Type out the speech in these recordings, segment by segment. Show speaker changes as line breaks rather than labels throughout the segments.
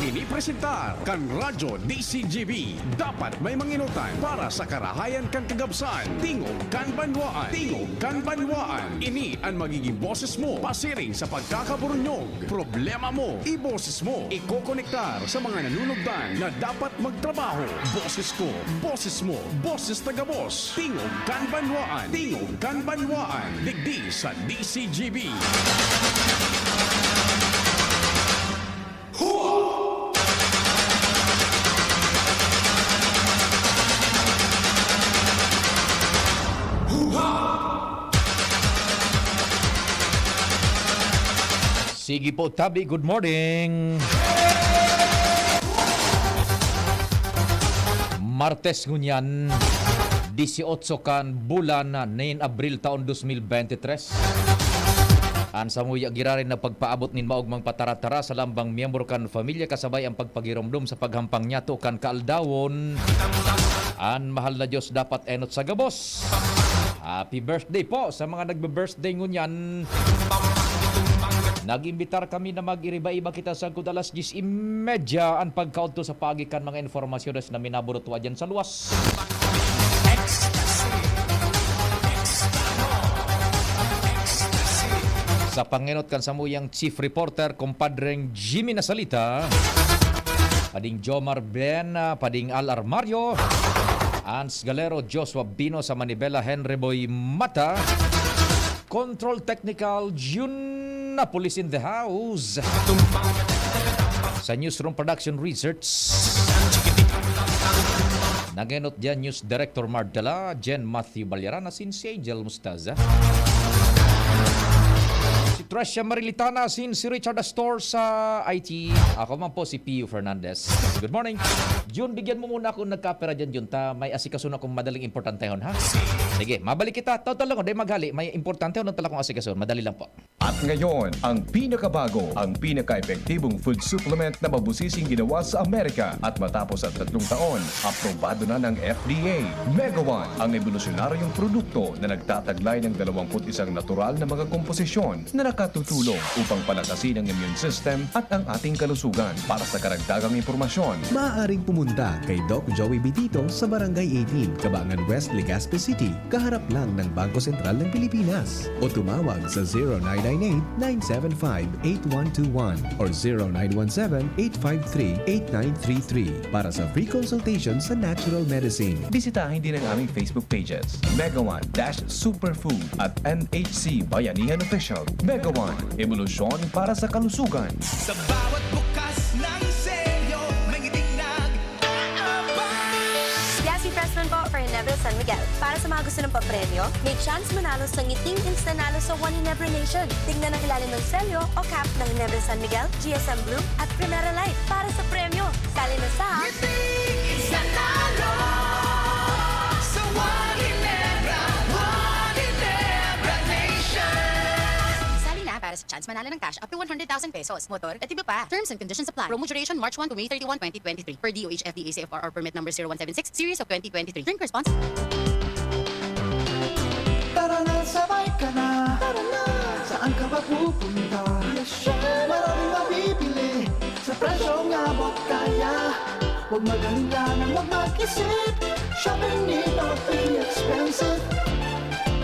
Pinipresentar kan Radyo DCGB. Dapat may manginutan para sa karahayan kan kagabsan. Tingog kan banwaan. Tingog kan banwaan. Ini ang magiging boses mo pasiring sa pagkakaburunyog. Problema mo, iboses mo. Ikokonektar sa mga nanunugdan na dapat magtrabaho. Boses ko, boses mo, boses taga-boss. Tingog kan banwaan. Tingog kan banwaan. Digdi sa DCGB.
Sige po, Tabi. Good morning. Martes ngunyan, 18 kan bulan na 9 Abril taon 2023. An samuya girarin na pagpaabot nin maugmang pataratara sa lambang miyembro kan familia kasabay ang pagpagiromdom sa paghampang nyato kan kaaldawon. An mahal na Diyos dapat enot sa gabos. Happy birthday po sa mga nagbe-birthday ngunyan. Nag-imbitar kami na mag-iriba-iba kita sa alas 10:30 ang pagkaunto sa pagikan mga informasyon na minaburot dyan sa luwas. Sa panginot kan sa muyang chief reporter, kumpadreng Jimmy Nasalita, pading Jomar Ben, pading Al Armario, Ans Galero, Joshua Bino sa Manibela, Henry Boy Mata, Control Technical, June na Police in the House. Sa Newsroom Production Research, nagenot dyan News Director Mardala, Jen Matthew Balyarana, si Angel Mustaza. Si Tresha Marilitana, si Richard Astor sa IT. Ako man po si Pio Fernandez. Good morning. Jun, bigyan mo muna ako nagkapera dyan, Jun. May asikasun akong madaling importante hon, ha? Sige, mabalik kita. Tawag lang ko, di maghali. May importante hon tala kong asikasun. Madali lang po.
At ngayon, ang pinakabago, ang pinaka-epektibong food supplement na mabusising ginawa sa Amerika at matapos ang 3 taon, aprobado na ng FDA. Mega One, ang evolusyonaryong produkto na nagtataglay ng 21 natural na mga komposisyon na nakatutulong upang palakasin ang immune system at ang ating kalusugan. Para sa karagdagang impormasyon,
maaaring pumunta kay Doc Joey Bitito sa Barangay 18, Cabangan West, Legazpi City, kaharap lang ng Bangko Sentral ng Pilipinas. O tumawag sa 0998-975-8121 or 0917-853-8933 para sa free consultation sa natural medicine.
bisitahin din ang aming Facebook pages, Mega One-Superfood at NHC Bayanihan Official. Mega One, evolusyon para sa kalusugan.
Sa bawat bukas ng selyo, may ngiting nag-aabang.
Yasi Pressman po for Neville San Miguel. Para sa mga gusto ng papremyo, may chance manalo sa ngiting instanalo sa One in Every Nation. Tingnan ang ilalim ng selyo o cap ng Neville San Miguel, GSM Blue at Primera Life. Para sa premyo, sali na sa
Ngiting isanalo sa One in Every Nation.
Sali na para sa chance manalo ng cash up to 100,000 pesos. Motor at iba pa. Terms and conditions apply. Promo duration March 1 to May 31, 2023. Per DOH FDA CFR or permit number 0176 series of 2023. Drink responsible.
Tara na, sabay ka na. Tara na. Saan ka ba pupunta? Maraming mabibili sa presyong abot kaya. Huwag mag-alala, huwag mag-isip. Shopping need not be expensive.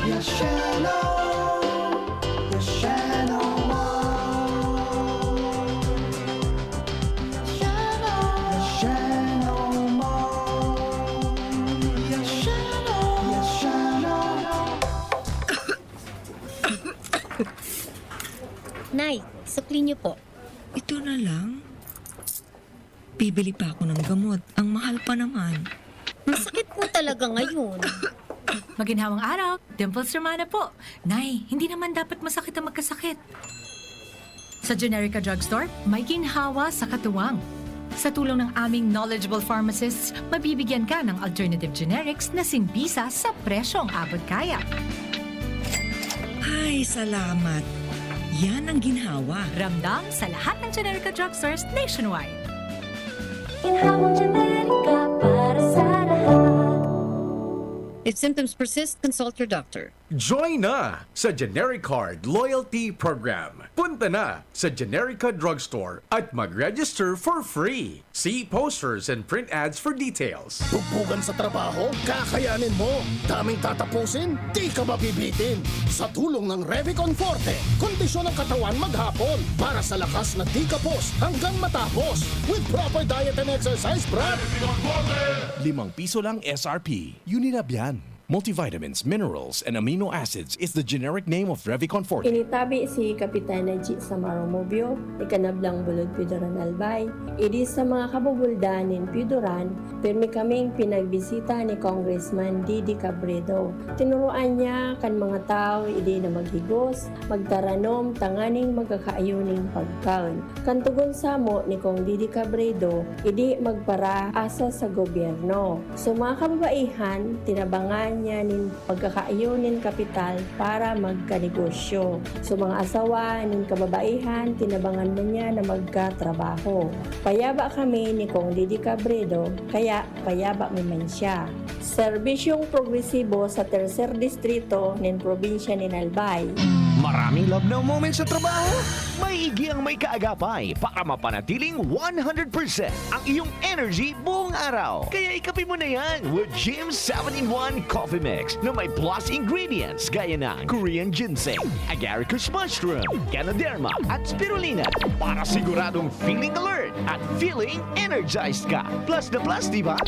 Yes, Shano. Yes, Shano Mall. Shano. Yes, Shano Mall. Yes, Shano. Yes, Shano.
Nay, sukli niyo po.
Ito na lang. Bibili pa ako ng gamot. Ang mahal pa naman.
Masakit po talaga ngayon.
Maginhawang araw, Dimples Romana po. Nay, hindi naman dapat masakit ang magkasakit. Sa Generica Drugstore, may ginhawa sa katuwang. Sa tulong ng aming knowledgeable pharmacists, mabibigyan ka ng alternative generics na singbisa sa presyong abot kaya.
Ay, salamat. Yan ang ginhawa.
Ramdam sa lahat ng Generica Drugstores nationwide.
Ginhawang Generica para sa lahat.
If symptoms persist, consult your doctor.
Join na sa GeneriCard Loyalty Program. Punta na sa Generica Drugstore at mag-register for free. See posters and print ads for details.
Tugpugan sa trabaho, kakayanin mo. Daming tatapusin, di ka mabibitin. Sa tulong ng Revicon Forte, kondisyon ng katawan maghapon para sa lakas na di kapos hanggang matapos. With proper diet and exercise, Brad.
₱5 lang SRP. Unilab yan. Multivitamins, minerals, and amino acids is the generic name of Revicon Forte.
Initabi si Kapitana G. Samaro Mobio, ikanablang bulod Pidoran Albay. Idi sa mga kabubuldan ng Pidoran, pirmi kaming pinagbisita ni Congressman Didi Cabredo. Tinuruan niya kan mga tao idi na maghigos, magtaranom, tanganing magkakaayuning pagkaon. Kantugon samo ni Kong Didi Cabredo, idi magpara asa sa gobyerno. So mga kababaihan, tinabangan niya nin pagkakaayunin kapital para magkanegosyo. So mga asawa nin kababaihan, tinabangan mo niya na magkatrabaho. Payaba kami ni Kong Didi Cabredo, kaya payaba mi man siya. Serbisyong progresibo sa tercer distrito nin probinsya nin Albay.
Maraming love na moments sa trabaho? May igi ang may kaagapay para mapanatiling 100% ang iyong energy buong araw. Kaya ikapin mo na yan with Jim's 7-in-1 Coffee Mix na may plus ingredients gaya ng Korean ginseng, agaricus mushroom, Ganoderma at spirulina para siguradong feeling alert at feeling energized ka. Plus na plus, di ba?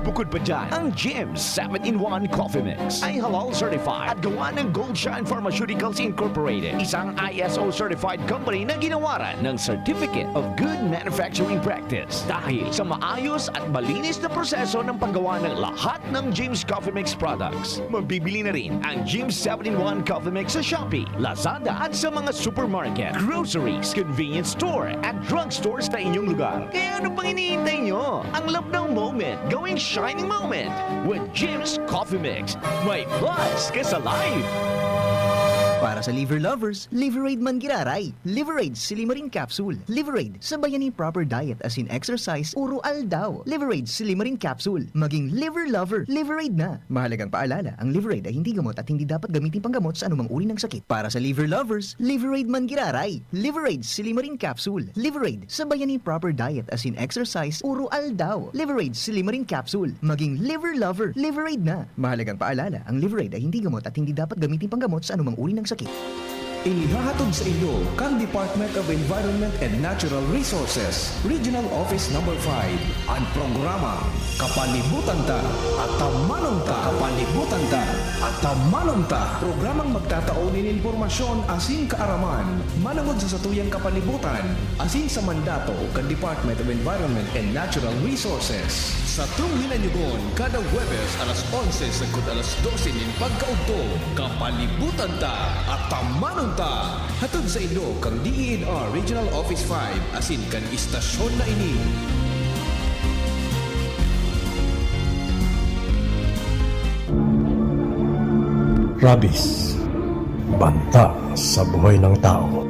Bukod pa dyan, ang Jim's 7-in-1 Coffee Mix ay halal certified at gawa ng Gold Shine Pharmaceuticals Incorporated, isang ISO certified company na ginawaran ng Certificate of Good Manufacturing Practice. Dahil sa maayos at malinis na proseso ng paggawa ng lahat ng Jim's Coffee Mix products, mabibili na rin ang Jim's 7-in-1 Coffee Mix sa Shopee, Lazada at sa mga supermarket, groceries, convenience store at drugstores sa inyong lugar. Kaya ano pang iniintay nyo? Ang love ng moment, gawing shining moment with Jim's Coffee Mix. May plus ka sa life!
Para sa liver lovers, Liverade man giraray. Liverade Silimarin Capsule. Liverade, sabayan ni proper diet as in exercise, uro aldaw. Liverade Silimarin Capsule. Maging liver lover, Liverade na. Mahalagang paalala, ang Liverade ay hindi gamot at hindi dapat gamitin panggamot sa anumang uri ng sakit. Para sa liver lovers, Liverade man giraray. Liverade Silimarin Capsule. Liverade, sabayan ni proper diet as in exercise, uro aldaw. Liverade Silimarin Capsule. Maging liver lover, Liverade na. Mahalagang paalala, ang Liverade ay hindi gamot at hindi dapat gamitin panggamot sa anumang uri ng sakit.
Inihahatod sa inyo kang Department of Environment and Natural Resources, Regional Office No. 5, ang programa Kapalibutan Ta at Tamanong Ta. Kapalibutan Ta at Tamanong Ta. Programang magtataon ng impormasyon asin kaaraman, manangod sa satuyang kapalibutan, asin sa mandato kan Department of Environment and Natural Resources. Sa Tunghilan-Yugon, kada Huwebes alas 11 sagkod alas 12 nin pagkaugto, Kapalibutan Ta at Tamanong Ta. Hatod sa ilo kang DENR Regional Office 5 asin kan istasyon na ini.
Rabies, banta sa buhay ng tao.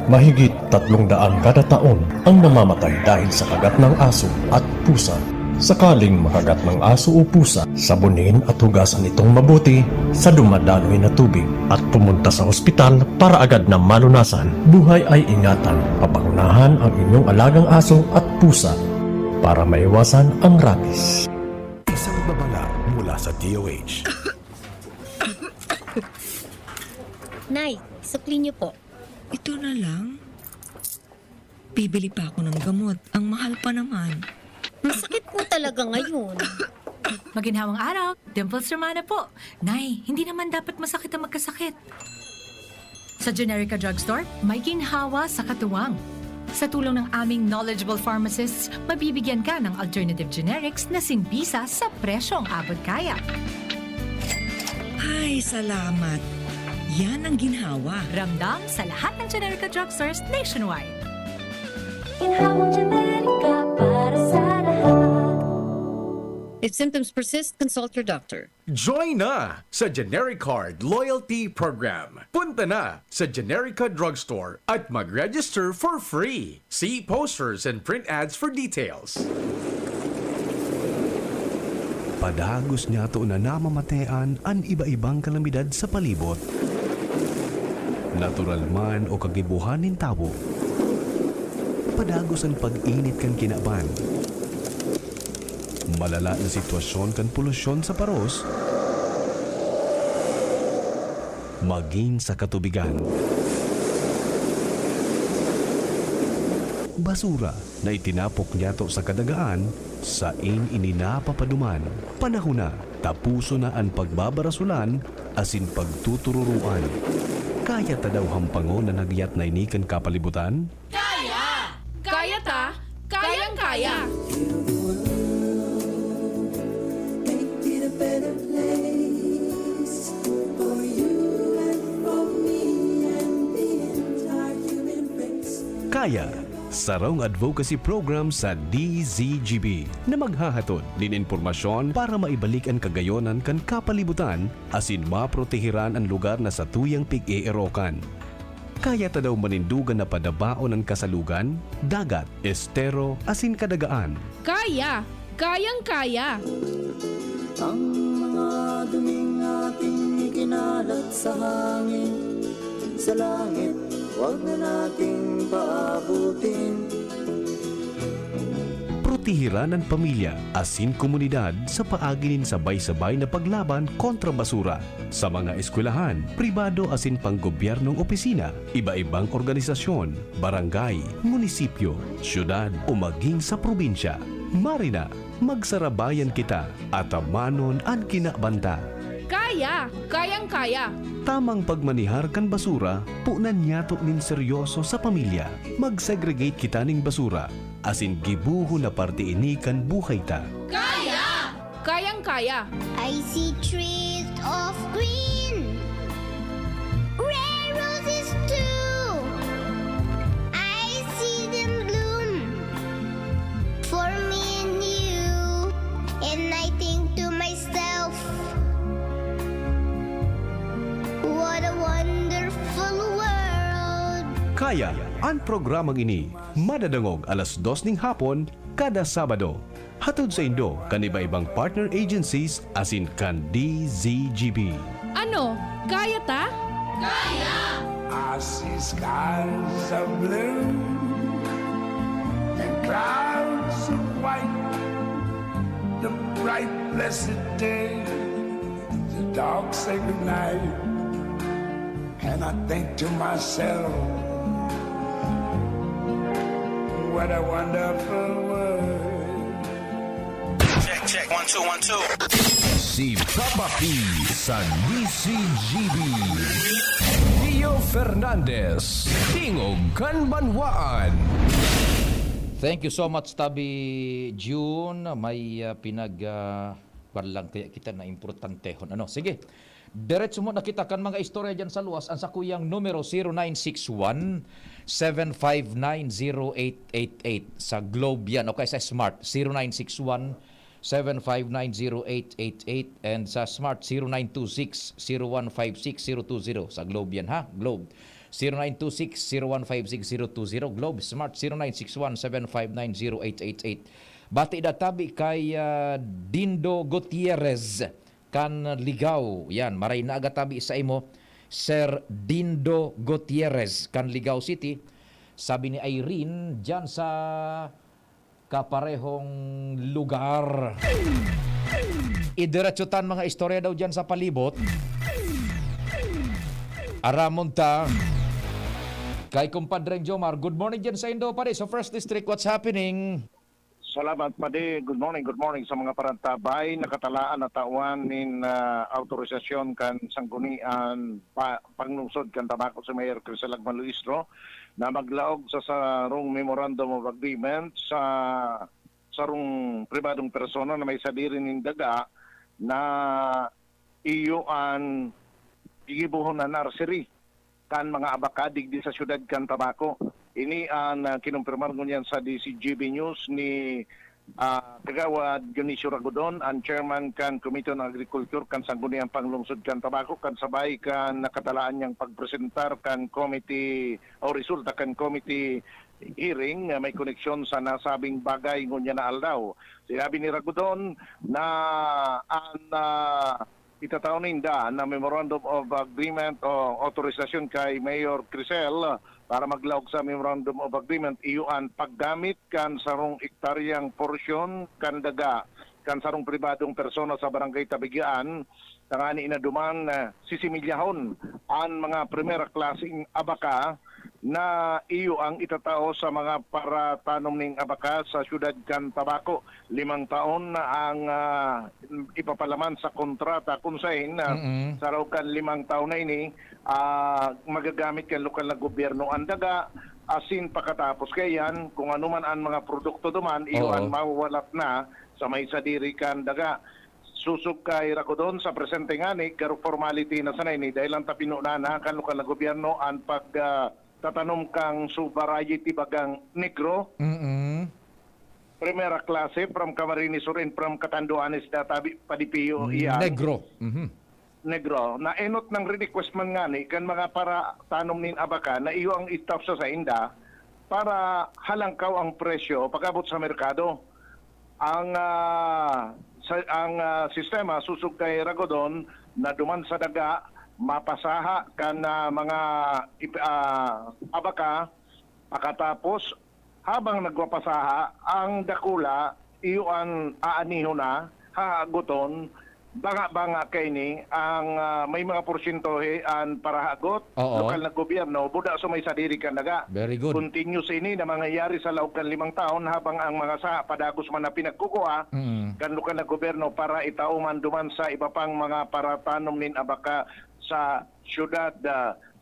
Mahigit 300 kada taon ang namamatay dahil sa kagat ng aso at pusa. Sakaling makagat ng aso o pusa, sabunin at hugasan itong mabuti sa dumadaloy na tubig at pumunta sa ospital para agad na malunasan. Buhay ay ingatan, papangunahan ang inyong alagang aso at pusa para maiwasan ang rabies.
Isang babala mula sa DOH.
Nay, sukli niyo po.
Ito na lang. Bibili pa ako ng gamot. Ang mahal pa naman.
Masakit po talaga ngayon.
Maginhawang araw, Dimples Romana po. Nay, hindi naman dapat masakit ang magkasakit. Sa Generica Drugstore, may ginhawa sa katuwang. Sa tulong ng aming knowledgeable pharmacists, mabibigyan ka ng alternative generics na sinbisa sa presyong abot kaya.
Ay, salamat. Yan ang ginhawa.
Ramdam sa lahat ng Generica Drugstores nationwide.
Ginhawang Generica para sa lahat.
If symptoms persist, consult your doctor.
Join na sa GeneriCard Loyalty Program. Punta na sa Generica Drugstore at mag-register for free. See posters and print ads for details. Padagos niya to na namamatean ang iba-ibang kalamidad sa palibot. Natural man o kagibuhanin tao. Padagos ang pag-init kan kinaban. Malala na sitwasyon kan polusyon sa paros. Maging sa katubigan. Basura na itinapok niya to sa kadagaan, sa ininapapaduman. Panahon na, tapuso na ang pagbabarasulan, asin pagtutururuan. Kaya ta daw hampangon na nagyat na inikan kapalibutan?
Kaya! Kaya ta! Kayang-kaya!
Make it a better place for you and for me and the entire human race.
Kaya, sarong advocacy program sa DZGB na maghahatod din impormasyon para maibalik ang kagayonan kan kapalibutan asin maprotehiran ang lugar na sa tuyang pig-eerokan. Kaya ta daw manindugan na padabaon ang kasalugan, dagat, estero, asin kadagaan.
Kaya! Kayang-kaya!
Ang mga duming ating ikinalat sa hangin, sa langit, huwag na nating paabutin.
Protehiran ang pamilya, asin komunidad sa paaginin sabay-sabay na paglaban kontra basura sa mga eskwelahan, pribado asin panggobyernong opisina, iba-ibang organisasyon, barangay, munisipyo, syudad o maging sa probinsya. Marina, magsarabayan kita at amanon ang kinabanta.
Kaya! Kayang-kaya!
Tamang pagmanihar kan basura, punan niyato nin seryoso sa pamilya. Mag-segregate kita ning basura, asin gibuho na parte ini kan buhay ta.
Kaya! Kayang-kaya!
I see trees of green, red roses too. I see them bloom for me and you, and I think to myself, what a wonderful world.
Kaya, ang programang ini, madadangog alas 2 ning hapon, kada Sabado. Hatod sa Indo, kan iba-ibang partner agencies, asin kan DZGB.
Ano? Kaya ta?
Kaya! I see skies of blue and clouds of white. The bright blessed day, the dark sacred night. And I think to myself, what a wonderful world.
Check, 1 2 1 2.
Si Papa P sa DCGB. Rio Fernandez, Tingog Kanbanwaan.
Thank you so much, Tabi June. May lang kita na importantehon. Ano? Sige. Diretso mo nakita kan mga istorya dyan sa luwas. Ang sakuyang numero 0961-7590888 sa Globe yan. Okay, sa Smart 0961-7590888 and sa Smart 0926-0156-020 sa Globe yan ha. Globe 0926-0156-020 Globe Smart 0961-7590888. Bati databi kay Dindo Gutierrez kan Ligaw. Yan, maray na agatabi sa imo, Sir Dindo Gutierrez kan Ligaw City. Sabi ni Irene dyan sa kaparehong lugar. Idiretsutan mga istorya daw dyan sa palibot. Aramon ta. Kay kumpadreng Jomar, good morning dyan sa Indo pare. So First District, what's happening?
Salamat Padi. Good morning sa mga parantabay. Nakatalaan na tawan nin autorisasyon kan sanggunian panglungsod kan tabako sa Mayor Criselagman Luistro na maglaog sa sarong Memorandum of Agreement sa sarong pribadong persona na may sabirin nin daga na iyoan igibuhon na nursery kan mga abakadig di sa syudad kan tabako. Ini ang kinumpirmar ngunyan sa DCGB News ni Kagawad Dionisio Ragodon, ang chairman kan Committee on Agriculture kan sangguniang panglungsod kan tabako kan sabay kan nakatalaan niyang pagpresentar kan committee o resulta kan committee hearing nga may koneksyon sa nasabing bagay ngunya na aldaw. Sinabi ni Ragudon na ang itataon ninda na Memorandum of Agreement o autorisasyon kay Mayor Crisel para maglaog sa Memorandum of Agreement iyuan paggamit kan sarong ektaryang porsyon kan daga kan sarong pribadong persona sa barangay Tabigaan tangani inaduman sisimilyahon ang mga primera klaseng abaka na iyo ang itatao sa mga para tanom ning abaka sa syudad kan Tabaco. 5 taon na ang ipapalaman sa kontrata kung saan sa raw kan 5 taon na ini magagamit kan lokal na gobyerno ang daga asin pakatapos kayan kung ano man ang mga produkto duman iyon mawawalat na sa may sadiri kan daga. Susog kay Racodon sa presente nga ni karo formality na sanay ni dahil ang tapinunana kan lokal na gobyerno ang pag tatanom kang su variety bagang negro. Primera klase from Camarines Sur and from Catanduanes databi padipiyo iyan.
Negro.
Negro. Na enot ng request man nga ni kan mga para tanom nin abaka na iyo ang itap sa inda para halangkaw ang presyo pagabot sa merkado. Ang sistema susug kay Racodon na duman sa daga mapasaha kan mga abaka pakatapos habang nagwapasaha ang dakula iyon aaniho na haaguton banga kay ni ang may mga porsyentohe an parahagot lokal na gobyerno buda sa may sadiri kan daga.
Very good.
Continuous ini na mangyayari sa loob kan 5 taon habang ang mga sa padagos man na pinagkukuha kan lokal na gobyerno para itauman duman sa iba pang mga paratanom nin abaka sa syudad.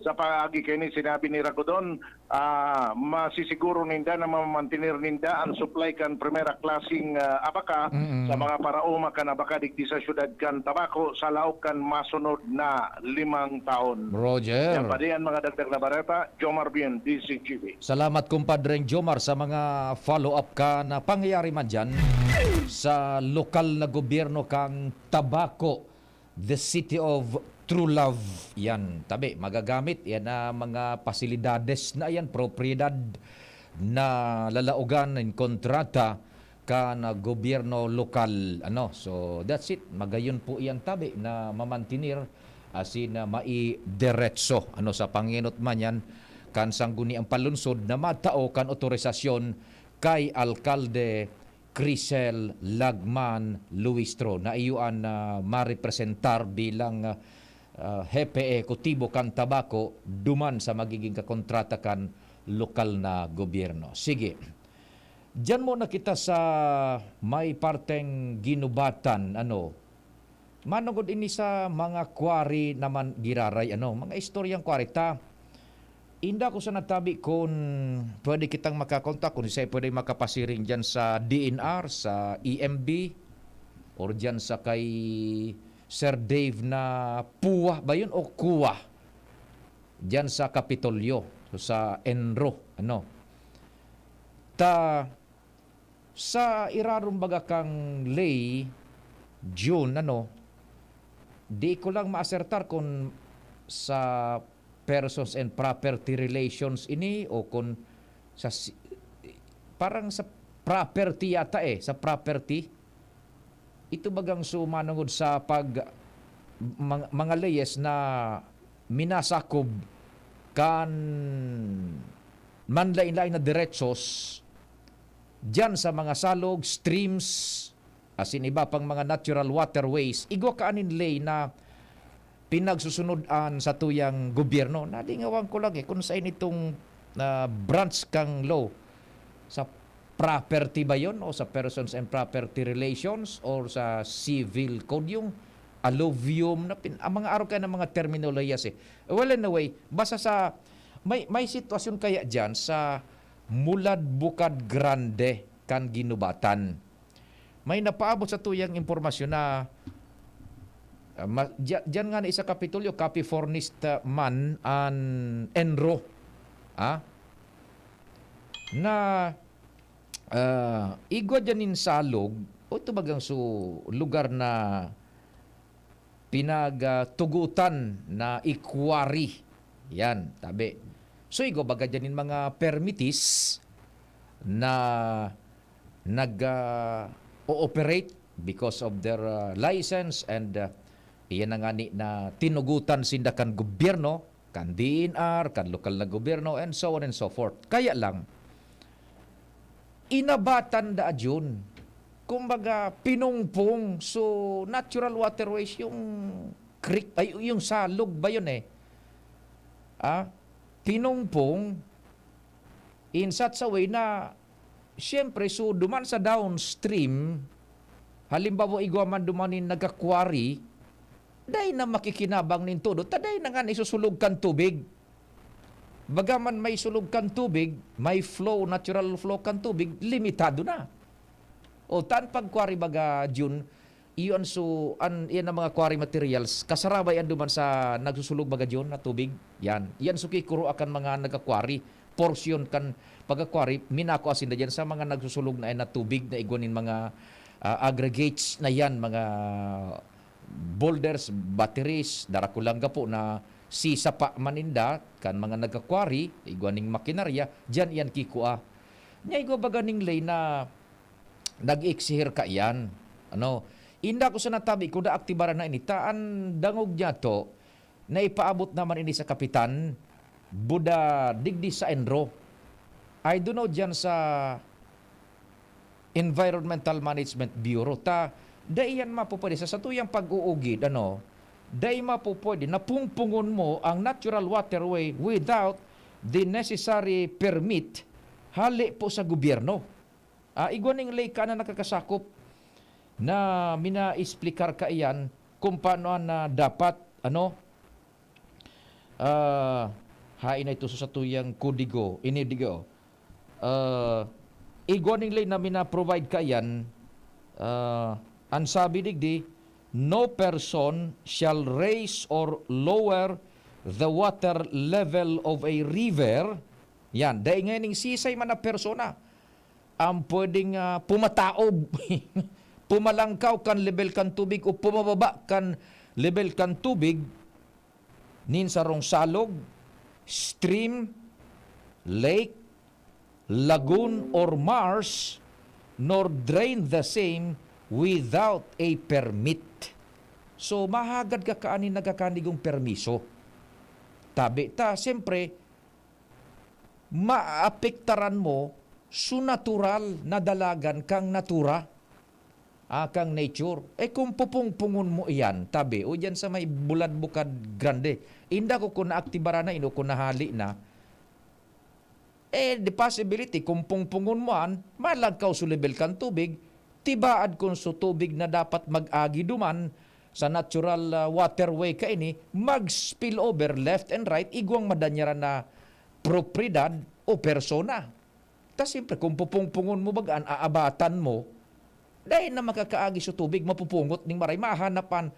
Sa paagi kay ni sinabi ni Racodon masisiguro ninda na mamantinir ninda ang supply kan primera klaseng abaka sa mga parauma kan abaka digdi sa syudad kan Tabaco sa laok kan masunod na 5 taon.
Roger.
Yan pa diyan mga dagdag na bareta, Jomar Bien, DCGB.
Salamat kumpadreng Jomar sa mga follow-up ka na pangyayari man dyan sa lokal na gobyerno kang Tabaco, the city of True Love. Yan, tabi, magagamit yan na mga pasilidades na yan, propriedad na lalaugan ng kontrata ka na gobyerno lokal. So that's it. Magayon po yan tabi na mamantinir asin na maidiretso. Sa panginot man yan, kan sangguni ang palunsod na matao kan otorisasyon kay Alkalde Crisel Lagman Luistro na iyuan na marepresentar bilang hepe ekutibo kan Tabaco duman sa magiging kakontrata kan lokal na gobyerno. Sige. Diyan mo nakita sa may parteng ginubatan manugod ini sa mga quarry naman giraray mga istoryang quarry ta. Inda ko sa natabi kung pwede kitang makakontak kung isa pwede makapasiring diyan sa DNR, sa EMB or diyan sa kay Sir Dave na Puwa ba yun o Kuwa? Diyan sa Kapitolyo, so sa Enro, sa irarum baga kang lay June, di ko lang maasertar kung sa persons and property relations ini o kung sa parang sa property yata sa property ito bagang sumanungod sa mga layes na minasakob kan manlain-lain na diretsos dyan sa mga salog, streams, asin iba pang mga natural waterways. Igwa kaanin lay na pinagsusunodan sa tuyang gobyerno. Nadingawang ko lang kung saan itong branch kang law sa property ba yun o sa persons and property relations or sa civil code yung alluvium na ang mga araw kaya ng mga terminoloyas Well anyway, basta sa may sitwasyon kaya dyan sa Mulad Bukad Grande kan ginubatan. May napaabot sa tuyang impormasyon na dyan nga na isa Kapitolyo, Capifornista man an Enro. Na igwa dyanin salog o ito bagang lugar na pinagtugutan na ikwari yan tabi so igwa baga dyanin mga permitis na nag-ooperate because of their license and iyan na nga ni na tinugutan sinda kan gobyerno, kan DNR, kan lokal na gobyerno, and so on and so forth. Kaya lang, inabatan da yun. Kumbaga, pinungpong. So, natural waterways yung creek, ay, yung salog ba yun eh? Pinungpong in such a way na siyempre, so duman sa downstream, halimbawa igwaman dumanin nagkakwari, dahi na makikinabang nin todo, taday na nga isusulog kan tubig. Bagaman may sulog kan tubig, may flow, natural flow kan tubig, limitado na. O tan pagkwari baga June, iyon iyan ang mga quarry materials, kasarabay yan duman sa nagsusulog baga June na tubig. Yan sukikuro akan mga nagkakwari, portion kan pagkakwari, minako asin na dyan sa mga nagsusulog na tubig na iguanin mga aggregates na yan, mga boulders, batteries, darakulangga po na sisapa maninda kan mga nagkakwari, iguaning makinarya, dyan yan kikua. Nya igo baga ning lay na nag-iksihir ka yan. Inda ko sa natabi ko da aktibaran na ini. Taan dangog niya to na ipaabot naman ini sa kapitan Buda digdi sa Enro. I don't know dyan sa Environmental Management Bureau. Daiyan mapupwede sa satuyang pag-uugid, dai mapupwede na pungpungon mo ang natural waterway without the necessary permit hali po sa gobyerno. Iguaning lay ka na nakakasakop na mina-explicar ka iyan kung paano na dapat hain na ito sa tuyang kodigo, inidigo. Iguaning lay na mina-provide ka iyan, ang sabi digdi, no person shall raise or lower the water level of a river. Yan, dahil ngayon sisay man na persona ang pwedeng pumataob, pumalangkaw kan level kan tubig o pumababa kan level kan tubig nin sarong salog, stream, lake, lagoon, or marsh, nor drain the same without a permit. So, mahagad ka kaanin nagkakanigong permiso. Tabi ta, siyempre, maapektaran mo su natural na dalagan kang natura, kang nature. Kung pupungpungon mo iyan, tabi, o dyan sa may bulad bukad grande, inda ko kung naaktibara na, ino kung nahali na, the possibility, kung pungpungon mo an, malagkaw su level kang tubig, tibaad kung su tubig na dapat mag-agi duman sa natural waterway ka ini, mag-spill over left and right, igwang madanyaran na propriedad o persona. Siyempre, kung pupungpungon mo bagaan, aabatan mo, dahil na makakaagi sa tubig, mapupungot ning maray, mahanapan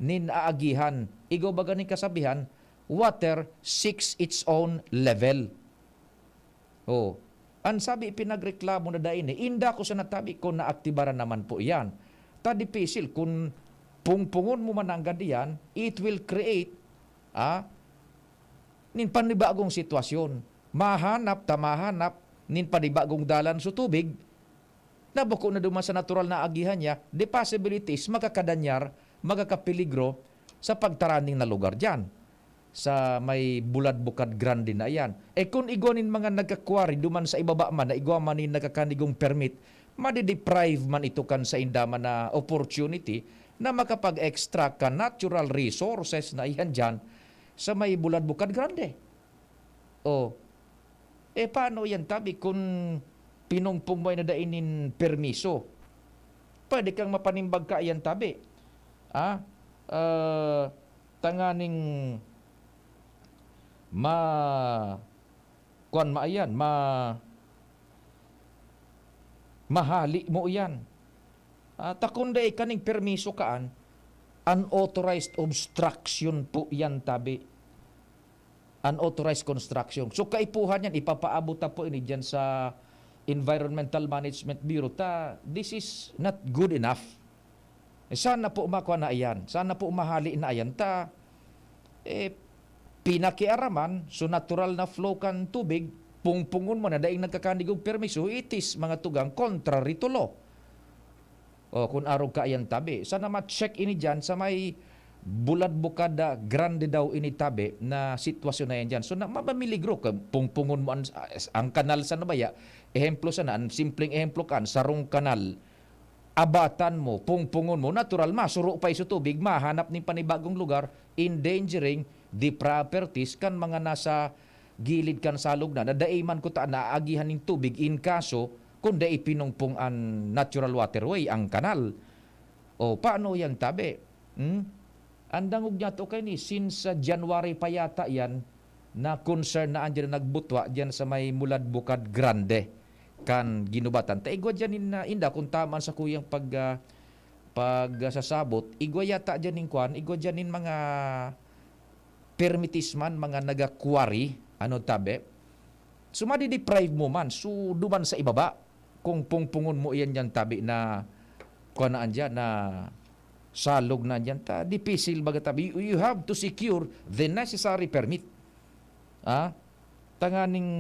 nin aagihan. Igaw baga ning kasabihan, water seeks its own level. Ang sabi, pinagreklamo na dahil, inda ko sa natabi ko na aktibaran naman po yan. Tadipisil, kung pungpungon mo mananggad yan, it will create nin panibagong sitwasyon. Mahanap, nin panibagong dalan sa tubig, nabuko na duman sa natural na agihan niya, the possibilities makakadanyar, makakapiligro sa pagtaraning na lugar dyan. Sa may bulad bukad grande na yan. Kung igonin mga nagkakwari duman sa ibaba man, na igwa man ni nagkakanigong permit, madideprive man ito kan sa indama na opportunity na makapag-extract ka natural resources na iyan dyan sa may bulad bukad grande. Paano yan tabi kung pinungpong mo na dainin permiso? Pwede kang mapanimbag ka yan tabi. Tanganing mahali mo yan. Takunday kaning permiso kaan, unauthorized obstruction po yan tabi. Unauthorized construction. So kaipuhan yan, ipapaabot po ini dyan sa Environmental Management Bureau. This is not good enough. Sana po makuha na ayan. Sana po mahali na ayan. Pinakiaraman, so natural na flow kan tubig, pungpungon mo na daing nagkakandig og permiso, itis mga tugang contrary to law. O kung arog ka yan tabi, sana ma-check ini dyan sa may bulad bukada grande daw ini tabi na sitwasyon na yan dyan. So na mabamiligro ka, pungpungon mo ang kanal sa nabaya, ehemplo sana, ang simpleng ehemplo kan, sarong kanal, abatan mo, pungpungon mo, natural, masuro pa iso tubig, mahanap ng panibagong lugar, endangering the properties kan mga nasa gilid kan salog na, nadaiman ko ta naagihan ng tubig in kaso kung dai pinungpong ang natural waterway, ang kanal. O paano yan tabi? Andangog niya to kay ni, since January pa yata yan, na concern na andyan nagbutwa dyan sa may Mulad Bukad Grande kan ginubatan. Ta igwa dyan inda kung taman sa kuyang sasabot, igwa yata dyan ning kwan, igwa dyan ning mga permitisman, mga nagakwari, ano tabi, so madi-deprive mo man, so duman sa ibaba, kung pungpungon mo iyan dyan tabi na kuanaan dyan, na salog na dyan, dipisil baga tabi, you have to secure the necessary permit. Tanganing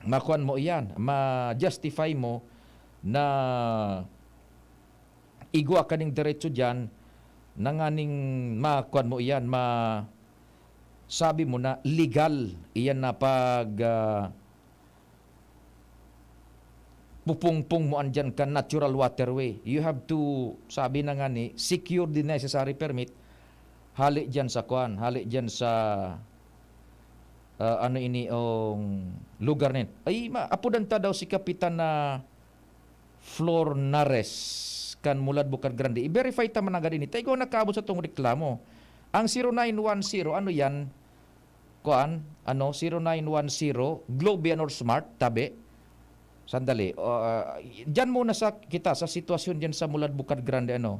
makuan mo iyan, ma-justify mo na igwa ka ning diretso dyan, nanganing makuan mo iyan, sabi mo na legal iyan na pag pupungpong mo andyan ka natural waterway. You have to, sabi na nga ni, secure the necessary permit, hali dyan sa kuan, hali dyan sa ano ini ong lugar nin. Ay, apudan ta daw si Kapitan na Flor Nares kan Mulad Bukad Grande. I-verify ta man agad ini. Tayo nakaabot sa tong reklamo. Ang 0910, ano yan? Kuan, ano, 0910, Globian or Smart, tabi. Sandali. Diyan muna kita sa sitwasyon diyan sa Mulad Bukad Grande, ano.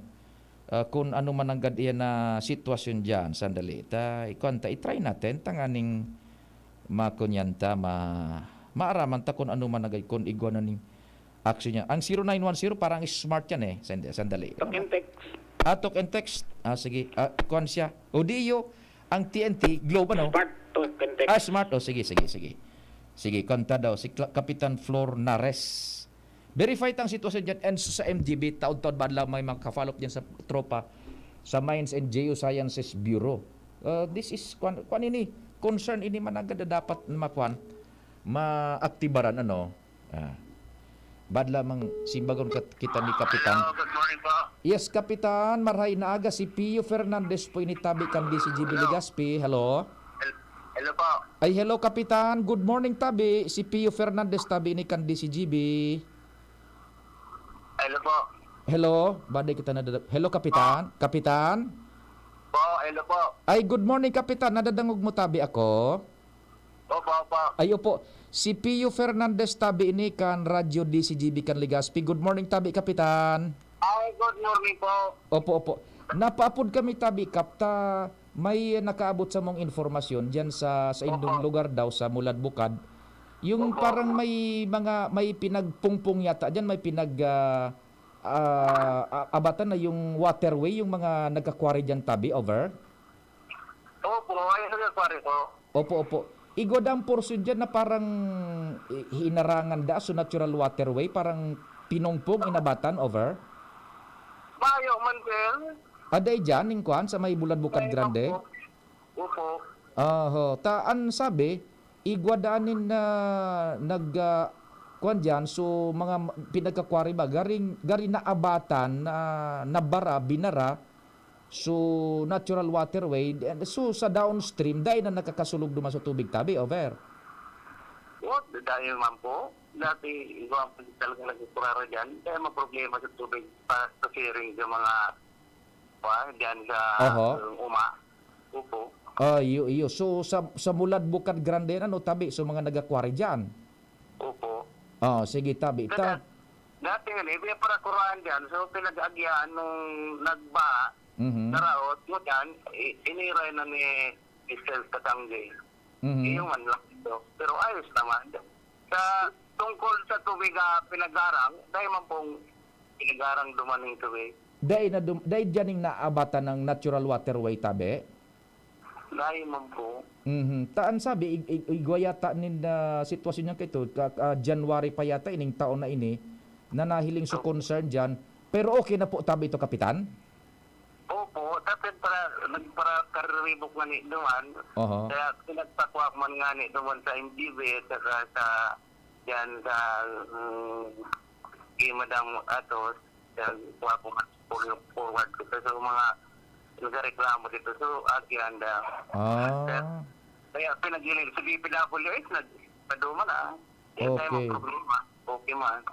Kung ano man ang gadiyan na sitwasyon diyan, sandali. I-try natin, tanganing makunyanta, maaraman ta kung ano man nagay, kung igwa na ning action niya. Ang 0910, parang smart yan eh. Sandali.
Talk and text.
Talk and text. Sige. Kuan siya. Audio, ang TNT, Globe, ano?
Smart talk and text.
Smart. Sige. Sige, kanta daw. Si Kapitan Flor Nares. Verify tang sitwasyon dyan. And sa MGB, taon-taon ba lang may mga-follow up dyan sa tropa sa Mines and Geosciences Bureau. This is, kuan ini, concern ini man agad dapat maaktibaran, ano? Bad lamang simbagon kita ni Kapitan.
Hello, good morning po.
Yes, Kapitan. Marhay na aga. Si Pio Fernandez po initabi kan DCGB Legazpi. Hello?
Hello po.
Ay, hello, Kapitan. Good morning, tabi. Si Pio Fernandez, tabi ni kan DCGB.
Hello po.
Hello? Baday kita Hello, Kapitan? Kapitan?
Po, hello po.
Ay, good morning, Kapitan. Nadadangog mo, tabi ako?
Opo.
Ay, opo. Si Pio Fernandez, tabi ini kan Radyo DCGB kan Legazpi. Good morning, tabi, Kapitan.
Ay, good morning po.
Opo. Napaapod kami, tabi, Kapta. May nakaabot sa mong informasyon diyan sa indong lugar daw sa Mulad Bukad. Yung parang may pinagpungpong yata diyan, may abatan na yung waterway, yung mga nagkakwari diyan, tabi, over.
Opo, ay nagkakwari po.
Opo. Igodang portion diyan na parang hinarangan da so natural waterway, parang pinungpong inabatan, over.
Bayo man sir.
Aday dyan, ning kuan, sa may Bulad Bukad Grande?
Opo.
Taan sabi, igwadaanin na kuan dyan, so mga pinagkakwari ba, garing na abatan, nabara, binara, so natural waterway, so sa downstream, dahil na nakakasulog duman sa tubig, tabi, over.
What? Dahil man po, dati iba ang talagang nagkukurara dyan, kaya problema sa tubig pa sa sharing ng mga diyan sa Opo.
Iyo. So sa Mulad Bukad Grande, ano, tabi, so mga nagakwari dyan?
Opo.
Sige, tabi.
Dati nga, may para kuraan dyan, so pinag-agyan nung nagba, naraot mo dyan, iniray na ni Mr. Katangge. Yung man lang ito. Pero ayos naman. Sa tungkol sa tubig pinag-arang, dahil man pong pinag-arang dumaning tubig.
Dahil dyaning naabatan ng natural waterway, tabi?
Layo man po.
Taan sabi, igwa yata nin sitwasyon niya kito, January pa yata ining taon na ini, na nahiling sa concern dyan. Pero okay na po tabi ito, Kapitan?
Opo, dapat para karibok nga ni duman. Kaya pinagpakwak man nga ni duman sa MGB at saka sa yan sa Madam Atos. Yan po ako forward ko sa mga nagreklamo dito. So, agyanda. Kaya pinagilin sa DPWH, nagpaduman Yan tayo mga problema. Okay man.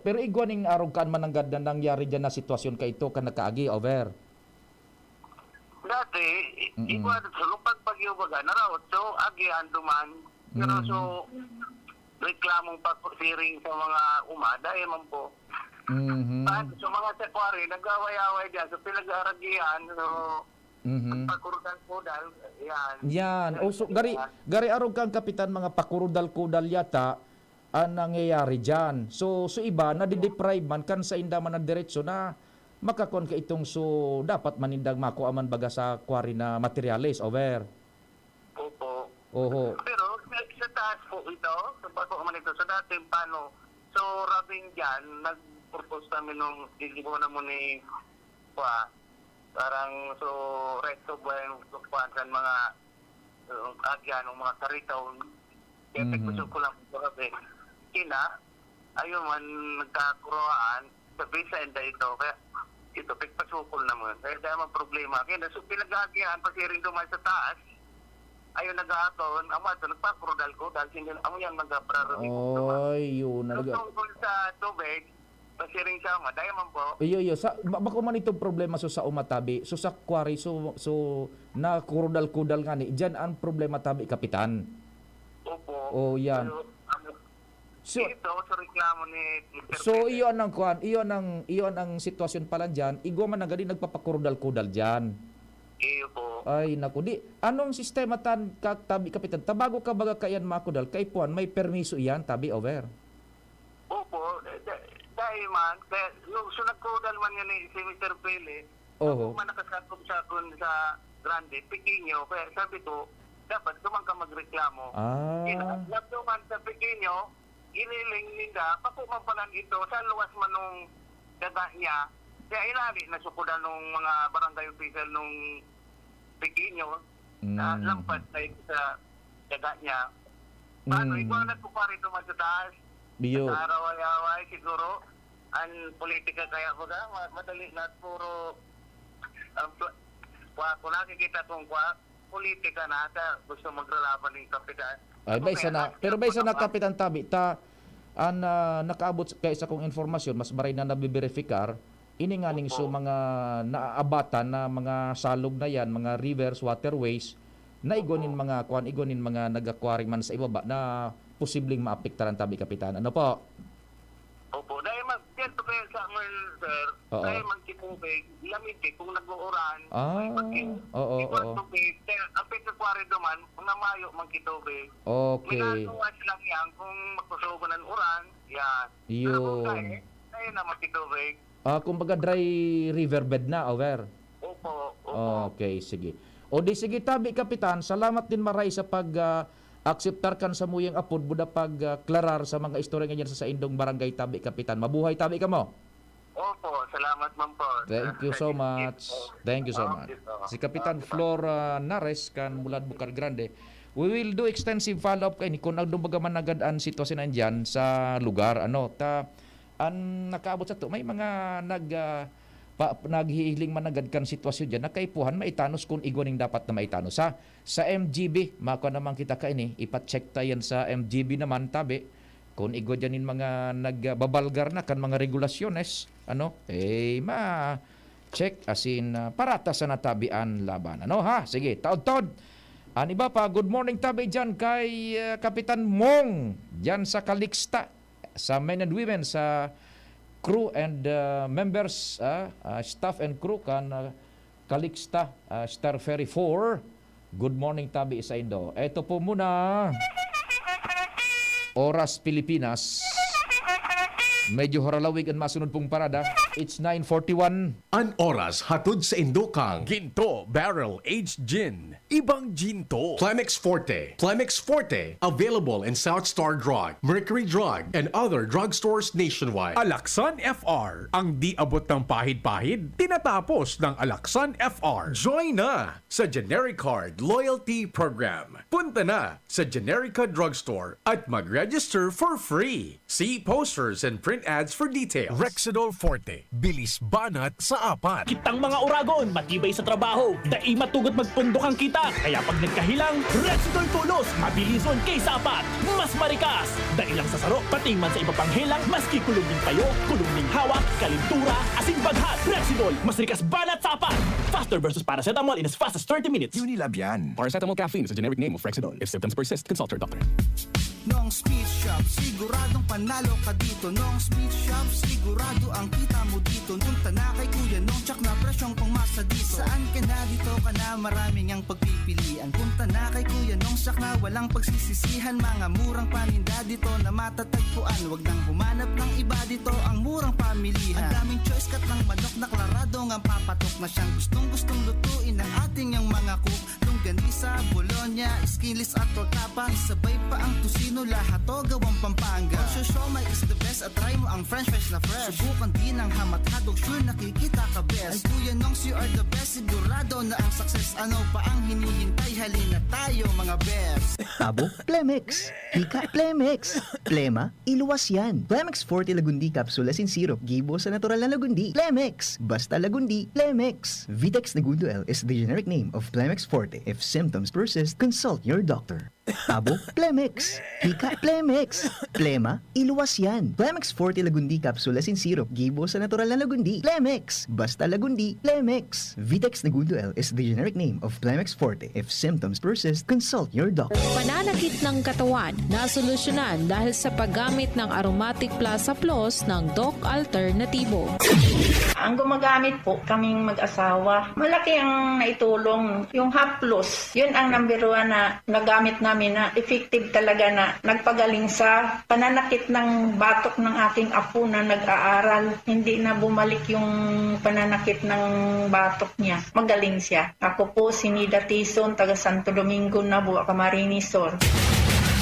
Pero igwaning arog kan mananggad na nangyari dyan na sitwasyon ka ito ka nakaagi, over.
Dati, igwa sa lupag pag-iubaga, narawot. So, agian duman. Pero so, reklamong pagpusiring sa mga umada, man po. So, mga sekwari, nag-away-away dyan. So, pinag-aragihan. So, pakurudal-kudal.
Yan. So, gari arog kang, Kapitan, mga pakurudal-kudal yata ang nangyayari dyan. So iba, nadideprive man kan sa indaman ng diretso na makakon ka itong so dapat manindag makuaman baga sa quarry na materialis, over.
Opo. Pero sa taas po ito, sa bago man ito, sa dating paano, so rabing dyan, nag-propose namin nung diligo na mo ni parang so resto ba yung sa mga agyan, mga karitaw, kaya tigpuso ko lang po rabi. Ayun man, nagkakuroan, sa visa enda ito, kaya ito, pigpasukol naman. Kaya dahil mga problema. Kaya so, pinag-agihan, pasiring duman sa taas, ayun nag-aton, ito, nagpakurudal ko, dahil hindi amo yan mag-aprarami ko.
Yun.
Tungkol sa tubig, pasiring siya, dahil man po.
Bako man itong problema sa umatabi, sa quarry, so na kurudal-kudal nga ni, dyan ang problema tabi, Kapitan.
Opo.
Yan.
So, ito, sa reklamo ni Mr.
So, iyon ang sitwasyon pala dyan. Igwa man na gali nagpapakurudal-kudal dyan.
Iyo po.
Ay, naku. Anong sistema tabi, Kapitan? Tabago ka baga kayan makudal, kay Puan, may permiso yan, tabi, over?
Opo. Dahil man, so nagkudal man yan si Mr. Pele, man nakasakop-sakon sa Grande, Pequeño, kaya sabi ko, dapat kumang ka magreklamo. Lapdo man sa Pequeño, iniling nila, papumampalan ito sa luwas man nung daga niya. Kaya inali na sukudan nung mga barangay official nung Pequeño na lampas na ito sa daga niya. Paano, ikaw nagkupari ito man sa taas. Sa araw-away siguro, ang politika kaya ko na, madali na puro kung nakikita kong politika na gusto maglalaban ng Kapitan.
Pero bay sana Kapitan Tabi, nakaabot kay sa kong informasyon, mas maray na nabiberifika, ininganing so mga naaabatan na mga salog na yan, mga rivers, waterways, na igonin mga nag-aquaring man sa ibaba na posibleng maapektaran Tabi, Kapitan. Ano po?
Opo, dahil magkento kayo sa amin, sir, dahil magkitubig, lamig kung nag-uuran, magkitubig, ang pagkakwari duman, kung namayo magkitubig, minatuwas lang yan kung magpusugo ng uran, yan. Pero kung kaya na magkitubig.
Kumbaga dry riverbed na, over?
Opo.
Okay, sige. Sige Tabi, Kapitan, salamat din maray sa akseptar kan sa muyang apod buda klarar sa mga istorya ganyan sa Indong Barangay Tabi, Kapitan. Mabuhay Tabi ka mo.
Opo, salamat man po.
Thank you so much. Si Kapitan Flor Nares kan mula Bukar Grande. We will do extensive follow-up kay ni kung nagdumbaga man agad ang sitwasyon nandiyan sa lugar. Nakaabot sa to, may mga naghihiling managad kan sitwasyon dyan, nakaipuhan maitanos kung igwaning dapat na maitanos. Sa MGB, mako naman kita kaini, ipacheck tayo sa MGB naman Tabi, kung igwa dyanin mga nagbabalgar na kan mga regulasyones, check asin parata sa natabian laban. Sige, taod-taod. Iba pa, good morning Tabi dyan kay Kapitan Mong, dyan sa Calixta, sa men and women, sa crew and members, staff and crew kan Calixta Star Ferry 4. Good morning Tabi sa Indo. Ito po muna, Oras Pilipinas, Medyo haralawig ang masunod pong parada. It's 9:41.
An oras hatod sa Indokang.
Ginto Barrel Aged Gin. Ibang ginto.
Plemex Forte. Plemex Forte, available in South Star Drug, Mercury Drug, and other drugstores nationwide.
Alaksan FR. Ang di abot ng pahid-pahid, tinatapos ng Alaksan FR.
Join na sa Generic Card Loyalty Program. Punta na sa Generica Drugstore at mag-register for free. See posters and print ads for details.
Rexidol Forte. Bilis banat sa apat.
Kitang mga uragon, matibay sa trabaho, dai matugot magpundok ang kita. Kaya pag nagkahilang, Rexidol Tulos, mabilison kaysa apat. Mas marikas, dai lang sa saro, pati man sa iba pang helang, maski kulong ng payo, kulong ng hawak, kalintura, asin baghat. Rexidol, mas rikas banat sa apat. Faster versus paracetamol in as fast as 30 minutes.
Unilab yan. Paracetamol caffeine is a generic name of Rexidol. If symptoms persist, consult your doctor.
Noong Speed Shop, siguradong panalo ka dito. Noong Speed Shop, sigurado ang kita mo dito. Punta na kay Kuya Nong, tsak na presyong pangmasa dito. Saan ka na dito ka na, maraming ang pagpipilian. Punta na kay Kuya Nong, tsak na walang pagsisisihan. Mga murang paninda dito na matatagpuan. Huwag nang humanap ng iba dito, ang murang pamilihan. Ang daming choice kat ng manok na klaradong ang papatok na siyang gustong lutuin ng ating yung mga cook. Longganisa, Bologna, skinless at tortapa. Sabay pa ang tusino, lahat o gawang Pampanga. Siomai is the best at try mo ang french fries na fresh. Subukan din ang hamat-hadog, sure nakikita ka best. Ay Kuya Nongs, you are the best, sigurado na ang success. Ano pa ang hinihintay, halina tayo mga best.
Tabo, Plemex. Hika, Plemex. Plema, iluwas yan. Plemex Forte Lagundi Capsule Asin Syrup, gibo sa natural na lagundi. Plemex, basta lagundi, Plemex. Vitex Nagundo L is the generic name of Plemex Forte. If symptoms persist, consult your doctor. Tabo, Plemex. Hika, Plemex. Plema, iluwas yan. Plemex Forte Lagundi Capsule Asin Syrup, gibo sa natural na lagundi. Plemex, basta lagundi, Plemex. Vitex Nagundo L is the generic name of Plemex Forte. If symptoms persist, consult your doctor.
Pananakit ng katawan na solusyonan dahil sa paggamit ng Aromatic Plaza Plus ng Doc Alternativo.
Ang gumagamit po kaming mag-asawa, malaki ang naitulong. Yung Hap Plus, yun ang number 1 na nagamit namin na effective talaga na nagpagaling sa pananakit ng batok ng aking apo na nag-aaral. Hindi na bumalik yung pananakit ng batok niya. Magaling siya. Ako po si Nida Tison, taga Santo Domingo, Nabu, Camarines Sur.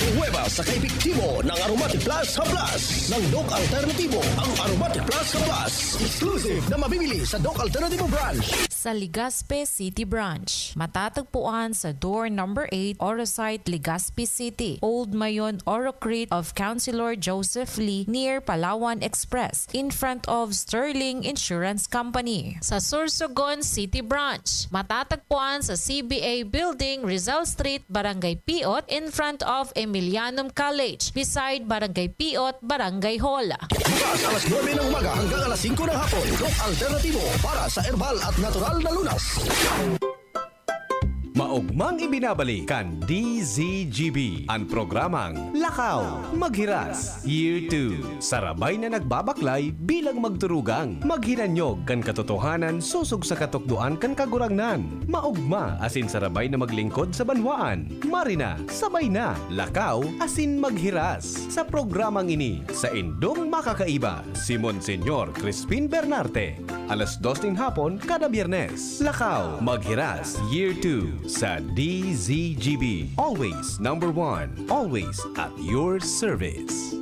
Huweba sa kaepektibo ng Aromatic Plus Plus ng Doc Alternativo. Ang Aromatic Plus Plus, exclusive na mabibili sa Doc Alternativo branch.
Sa Legazpi City Branch, matatagpuan sa door number 8, Orosite, Legazpi City, Old Mayon, Orocrete of Councilor Joseph Lee near Palawan Express, in front of Sterling Insurance Company. Sa Sorsogon City Branch, matatagpuan sa CBA Building, Rizal Street, Barangay Piot, in front of Emilianum College, beside Barangay Piot, Barangay Hall.
Bukas alas 9 ng umaga hanggang alas 5 ng hapon. Doc Alternativo para sa herbal at natural na lunas.
Maugmang ibinabalik kan DZGB ang programang Lakaw, Maghiras, Year 2. Sarabay na nagbabaklay bilang magturugang. Maghiranyog kan katotohanan susog sa katukduan kan kagurangnan. Maugma asin sarabay na maglingkod sa banwaan. Marina, sabay na. Lakaw asin maghiras. Sa programang ini, sa Indong Makakaiba, si Monsenyor Crispin Bernarte. Alas 2 ng hapon kada Biyernes. Lakaw, Maghiras, Year 2 sa DZGB. Always number 1. Always at your service.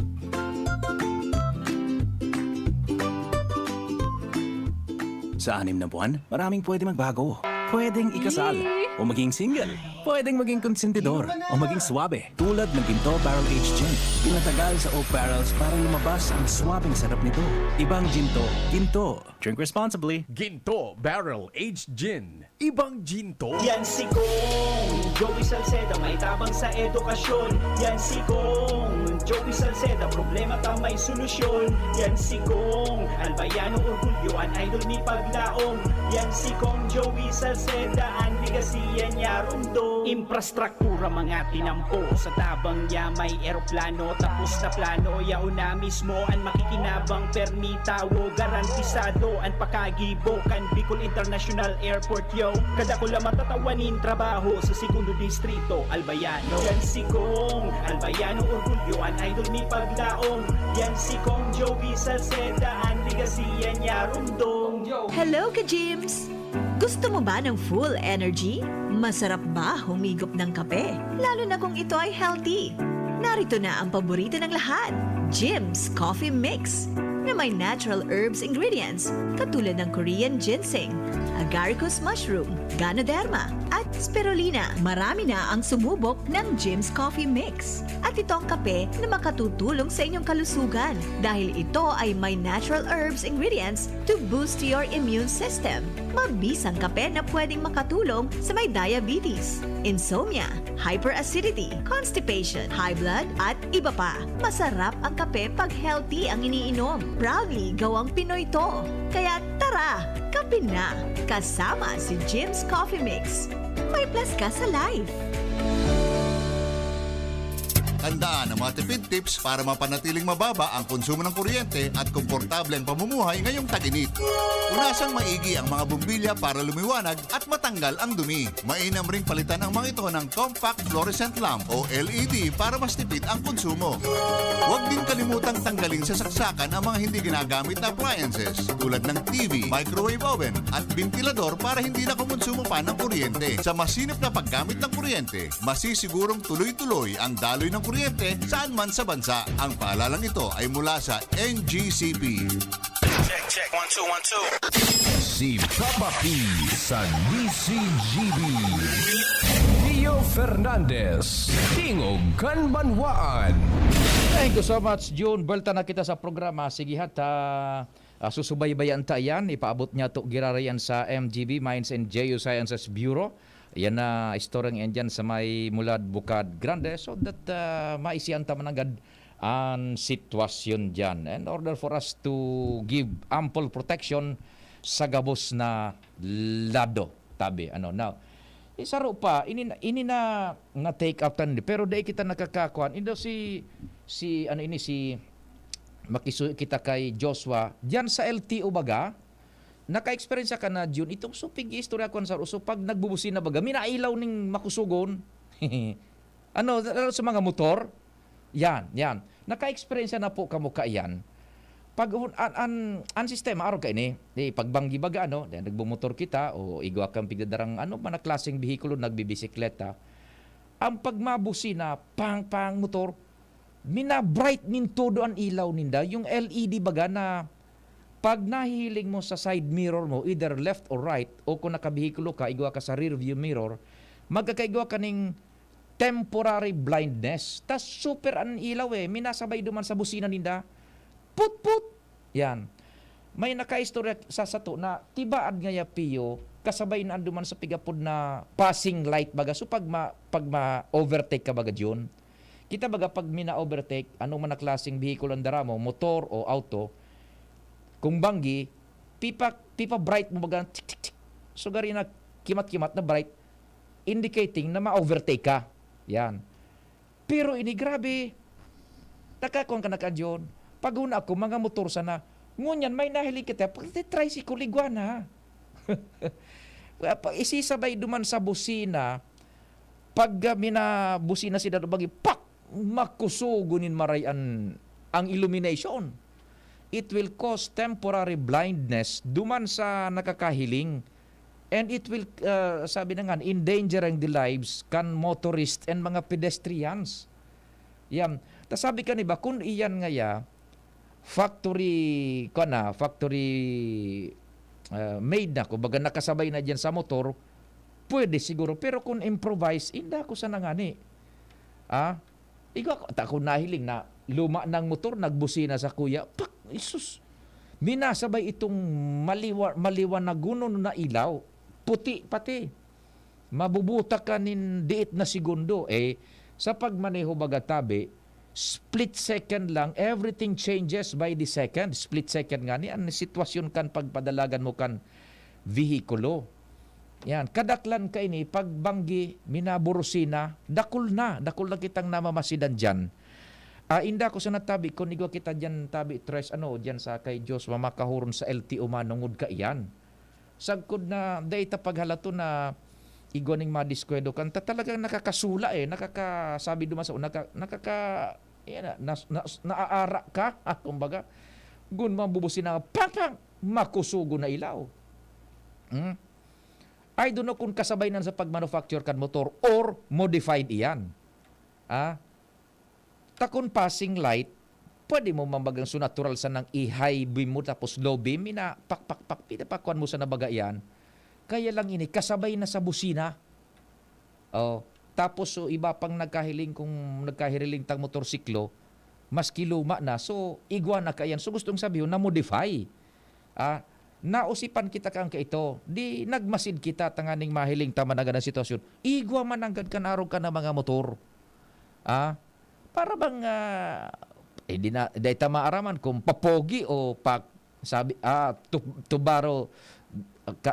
Sa 6 na buwan, maraming pwede magbago. Pwedeng ikasal o maging single. Pwedeng maging konsentidor o maging swabe. Tulad ng Ginto Barrel Aged Gin. Pinatagal sa oak barrels para lumabas ang swabing sarap nito. Ibang ginto, ginto. Drink responsibly.
Ginto Barrel Aged Gin. Ibang ginto.
Yan si Kong Joey Salceda, may tabang sa edukasyon. Yan si Kong Joey Salceda, problema ka may solusyon. Yan si Kong Albayano Orgulyo, ang idol ni Paglaong. Yan si Kong Joey Salceda, ang ligasiya niya rundo. Infrastruktura mga tinampo, sa tabang niya may eroplano. Tapos na plano, yauna mismo ang makikinabang permitawo. Garantisado ang pakagibo kan Bicol International Airport yo. Kada ko lang matatawanin trabaho sa segundo distrito Albayano. Yan si Kong Albayano Orgulyo, ang idol mi paglaom. Yan si Kong Joey Salceda, ang ligasiya niya rundong.
Hello ka-Jims! Gusto mo ba ng full energy? Masarap ba humigop ng kape? Lalo na kung ito ay healthy. Narito na ang paborito ng lahat, Jims Coffee Mix, na may natural herbs ingredients katulad ng Korean ginseng, agaricus mushroom, ganoderma, at spirulina. Marami na ang sumubok ng Jims Coffee Mix. At ito ang kape na makatutulong sa inyong kalusugan dahil ito ay may natural herbs ingredients to boost your immune system. Mabisang kape na pwedeng makatulong sa may diabetes, insomnia, hyperacidity, constipation, high blood, at iba pa. Masarap ang kape pag healthy ang iniinom. Proudly gawang Pinoy to. Kaya tara, kape na! Kasama si Jims Coffee Mix. May plus ka sa life.
Tandaan ang mga tipid tips para mapanatiling mababa ang konsumo ng kuryente at komportable ang pamumuhay ngayong tag-init. Unasang maigi ang mga bumbilya para lumiwanag at matanggal ang dumi. Mainam ring palitan ang mga ito ng compact fluorescent lamp o LED para mas tipid ang konsumo. Huwag din kalimutang tanggalin sa saksakan ang mga hindi ginagamit na appliances tulad ng TV, microwave oven at ventilador para hindi na kumonsumo pa ng kuryente. Sa masinop na paggamit ng kuryente, masisigurong tuloy-tuloy ang daloy ng kuryente saan man sa bansa. Ang paalalang ito ay mula sa NGCP.
Check, 1, 2, 1, 2.
Si Papa P sa DCGB. Rio Fernandez, Tingog Kanbanwaan.
Thank you so much, June. Balta na kita sa programa. Sige hata susubaybayan tayan. Ipaabot niya to girarayan sa MGB, Mines and Geosciences Bureau. Yan na istoryang yan dyan sa may Mulad Bukad Grande so that maisiyan ta managad ang sitwasyon dyan. In order for us to give ample protection sa gabos na lado. Tabi, now, isaro pa, ini na take up tan pero dahil kita nakakakuan, indo si makisu kita kay Joshua diyan sa LTO baga. Naka-experience ka na June itong supig istorya kon sa uso pag nagbubusin na baga minailaw ning makusugon. Sa mga motor. Yan. Naka-experience na po kamo ka yan. Pag an sistema araw ka ini, pagbanggi baga nagbumotor kita o igwa kang pigdadarang man na klaseng behikulo nagbibisikleta. Ang pagmabusina pang motor mina-bright nin todo ang ilaw ninda yung LED baga na pag nahiling mo sa side mirror mo, either left or right, o kung nakabihikulo ka, igwa ka sa rear view mirror, magkakaigwa ka ng temporary blindness. Tas super ang ilaw minasabay duman sa busina ninda. Put! Yan. May nakaistorya sa sato na tibaad nga piyo, kasabay na duman sa pigapod na passing light baga. So pag ma-overtake ka baga yun, kita baga pag mina-overtake, man na klaseng behikulo ang dara mo, motor o auto, kung banggi, pipa bright mo baga, tik, tik, tik. So gari na kimat-kimat na bright, indicating na ma-overtake ka. Yan. Pero ini grabe, nakakon ka na kadyon. Pag una ako, mga motor sana, ngunyan may nahiling kita, pag tricycle, iguana. Isisabay duman sa busina, pag minabusina si Dado Bagi, pak! Makusugunin marayan ang illumination. It will cause temporary blindness duman sa nakakahiling. And it will, sabi na nga, endangering the lives kan motorists and mga pedestrians. Yan. Tas sabi ka niba, kung iyan nga factory made na ko, baga nakasabay na dyan sa motor, pwede siguro. Pero kung improvise, hindi ako sa nangani. Ikaw, ako nahiling na luma ng motor, nagbusina sa kuya, pak! Isus, minasabay itong maliwan na gunon na ilaw, puti pati. Mabubuta ka nin diit na segundo. Sa pagmaneho bagatabi, split second lang, everything changes by the second. Split second nga ni, ang sitwasyon kan pagpadalagan mo kan vehikulo. Yan, kadaklan ka ini, pagbanggi, minaburusina, dakul na kitang namamasidan dyan. Inda ko sa natabi, kung igwa kita dyan tabi, tres, dyan sa kay Diyos, mamakahuron sa LTO manungod ka iyan. Sagkod na, data paghalato na igwa ning madiskwado kan, talagang nakakasula nakakasabi duman sa Yan naaara ka, kumbaga, gun mabubusin na pang makusugo na ilaw. I don't know kung kasabay nan sa pagmanufacture kan motor or modified iyan. Takon passing light, pwede mo mambagang so natural sa nang i-high beam mo tapos low beam, pak pinapakuan mo sa nabaga yan. Kaya lang ini, kasabay na sa busina. Tapos so, iba pang nagkahiriling tang motorsiklo, maski luma na, so igwa na kayan. So gustong sabihin, na-modify. Nausipan kita kang ito, di nagmasid kita tanganing mahiling tama na ganang sitwasyon. Igwa mananggad ka narog ka na mga motor. Para bang, di tama araman kung papogi o sabi, tubaro,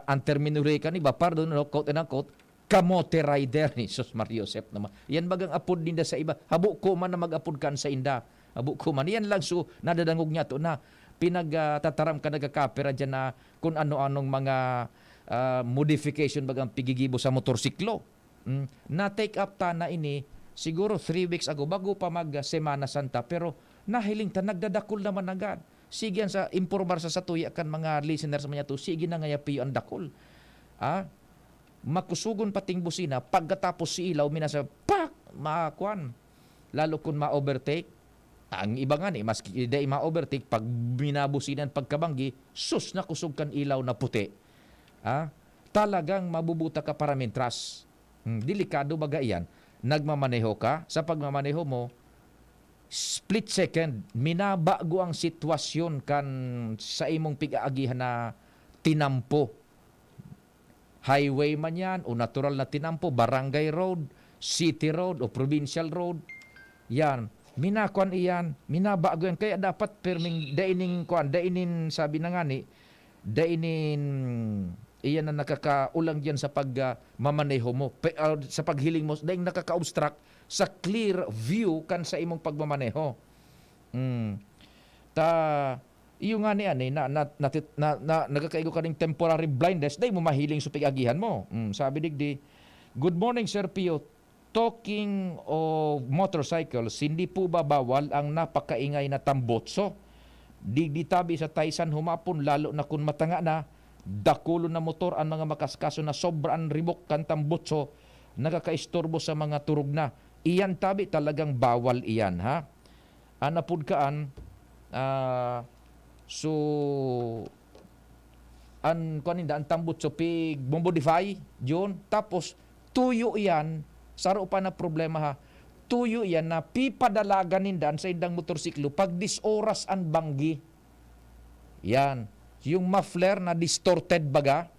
ang terminure ka ni ba, pardon, quote and unquote, kamote rider ni Sus Mario Josep naman. Yan bagang apod ninda sa iba. Habo ko man na mag-apod kan sa inda. Habo ko man. Yan lang so nadadangog niya to na pinagtataram ka nagkakapera dyan na kung ano-anong mga modification bagang pigigibo sa motorsiklo. Na-take up ta na ini siguro 3 weeks ago bago pa mag-Semana Santa pero nahiling ta nagdadakol naman agad. Sige sa impormar sa satuya kan mga listeners mga to. Sige na nga piyo ang dakol. Makusugon pating busina pagkatapos si ilaw minasa makuan lalo kung ma-overtake ang iba nga ni maski di ma-overtake pag minabusinan pagkabanggi sus nakusog kan ilaw na puti talagang mabubuta ka para mintras delikado baga iyan nagmamaneho ka sa pagmamaneho mo split second minabago ang sitwasyon kan sa imong pig-aagihan na tinampo. Highway man yan, o natural na tinampo, barangay road, city road, o provincial road. Yan. Minakuan iyan, minabago yan. Kaya dapat perming dainin sabi na nga ni, dainin iyan na nakakaulang dyan sa pagmamaneho mo. Sa paghiling mo, daing nakaka-obstruct sa clear view kan sa imong pagmamaneho. Iyo nga ni nagkakaigo ka ng temporary blindness, dahil mo mahiling sa pig-agihan mo. Sabi digdi, good morning Sir Pio, talking of motorcycles, hindi po ba bawal ang napakaingay na tambotso? Digdi tabi sa Taysan humapon, lalo na kung matanga na, dakulo na motor ang mga makaskaso na sobrang ribok kan tambotso, nakakaistorbo sa mga turog na. Iyan tabi talagang bawal iyan, ha? Anapod kaan, so ang tambot so pig modify yun tapos tuyo yan saro pa na problema ha tuyo yan na pipadalagan nindan sa indang motorsiklo pag disoras ang banggi yan yung muffler na distorted baga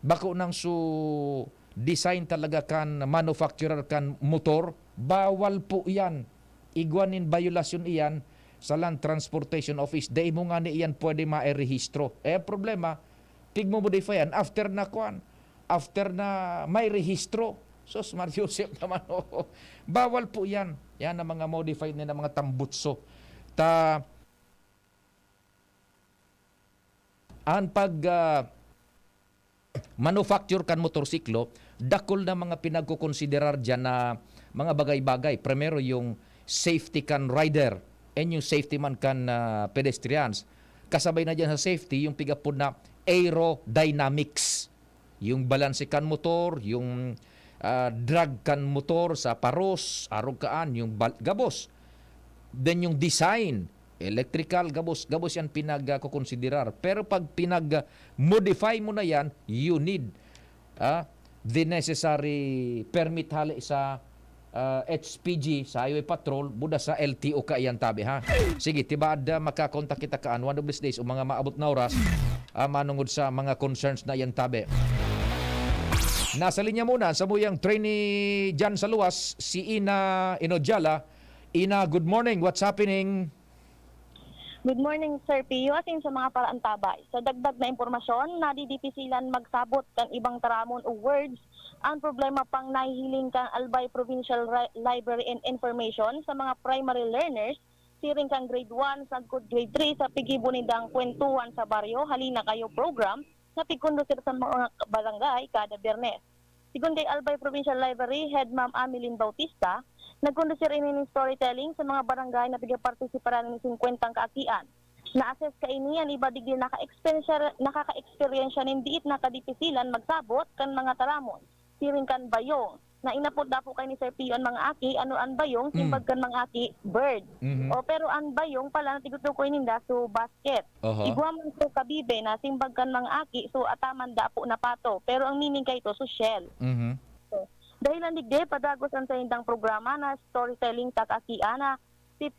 bako nang so design talaga kan manufacturer kan motor bawal po yan igwanin violasyon iyan sa Land Transportation Office, dahil mo nga ni iyan pwede ma-rehistro. Problema, pig mo modify yan, after na may rehistro. Sus, Mario Josep naman, bawal po yan. Yan ang mga modified na mga tambutso. Ang pag manufacture kan motorsiklo, dakol na mga pinagkukonsiderar dyan na mga bagay-bagay. Primero, yung safety kan rider, and yung safety man kan pedestrians. Kasabay na dyan sa safety, yung pigapod na aerodynamics. Yung balanse kan motor, yung drag kan motor sa paros, arog kaan, yung gabos. Then yung design, electrical, gabos yan pinagkukonsiderar. Pero pag pinag-modify mo na yan, you need the necessary permit hali sa HPG sa Highway Patrol buda sa LTO ka iyan tabi ha. Sige, tibad makakontak kita kaan one of these days o mga maabot na oras manungod sa mga concerns na iyan tabi. Nasa linya muna sa buyang trainee dyan sa luwas si Ina Inojala. Ina, good morning. What's happening?
Good morning, Sir Pio. Asin sa mga paraantabay. Sa dagdag na impormasyon, nadidipisilan magsabot kang ibang taramon o words ang problema pang nahihiling kang Albay Provincial Library and Information sa mga primary learners, siring kang grade 1 sa grade 3 sa pigibunidang kwentuhan sa baryo, halina kayo program na pigkondusir sa mga barangay kada Biyernes. Sigun kay Albay Provincial Library Head Ma'am Ameline Bautista, Nagkondisyon ini ng storytelling sa mga barangay na pigapartisiparan ng 50 kaakian. Na-assess ka ini ang iba digdi nakaka-experience hindi nakadipisilan magsabot kan mga taramon. Siring kan bayong. Na inapod na po kay ni Sir Pio ang mga aki, ano ang bayong, simbag kan mga aki, bird. O pero ang bayong pala natiguto ko ininda so basket. Igwa man so kabibe na simbag kan mga aki, so ataman da po na pato. Pero ang meaning kay ito, so shell. So, dahil ang digde, padagos ang sa indang programa na storytelling takakia na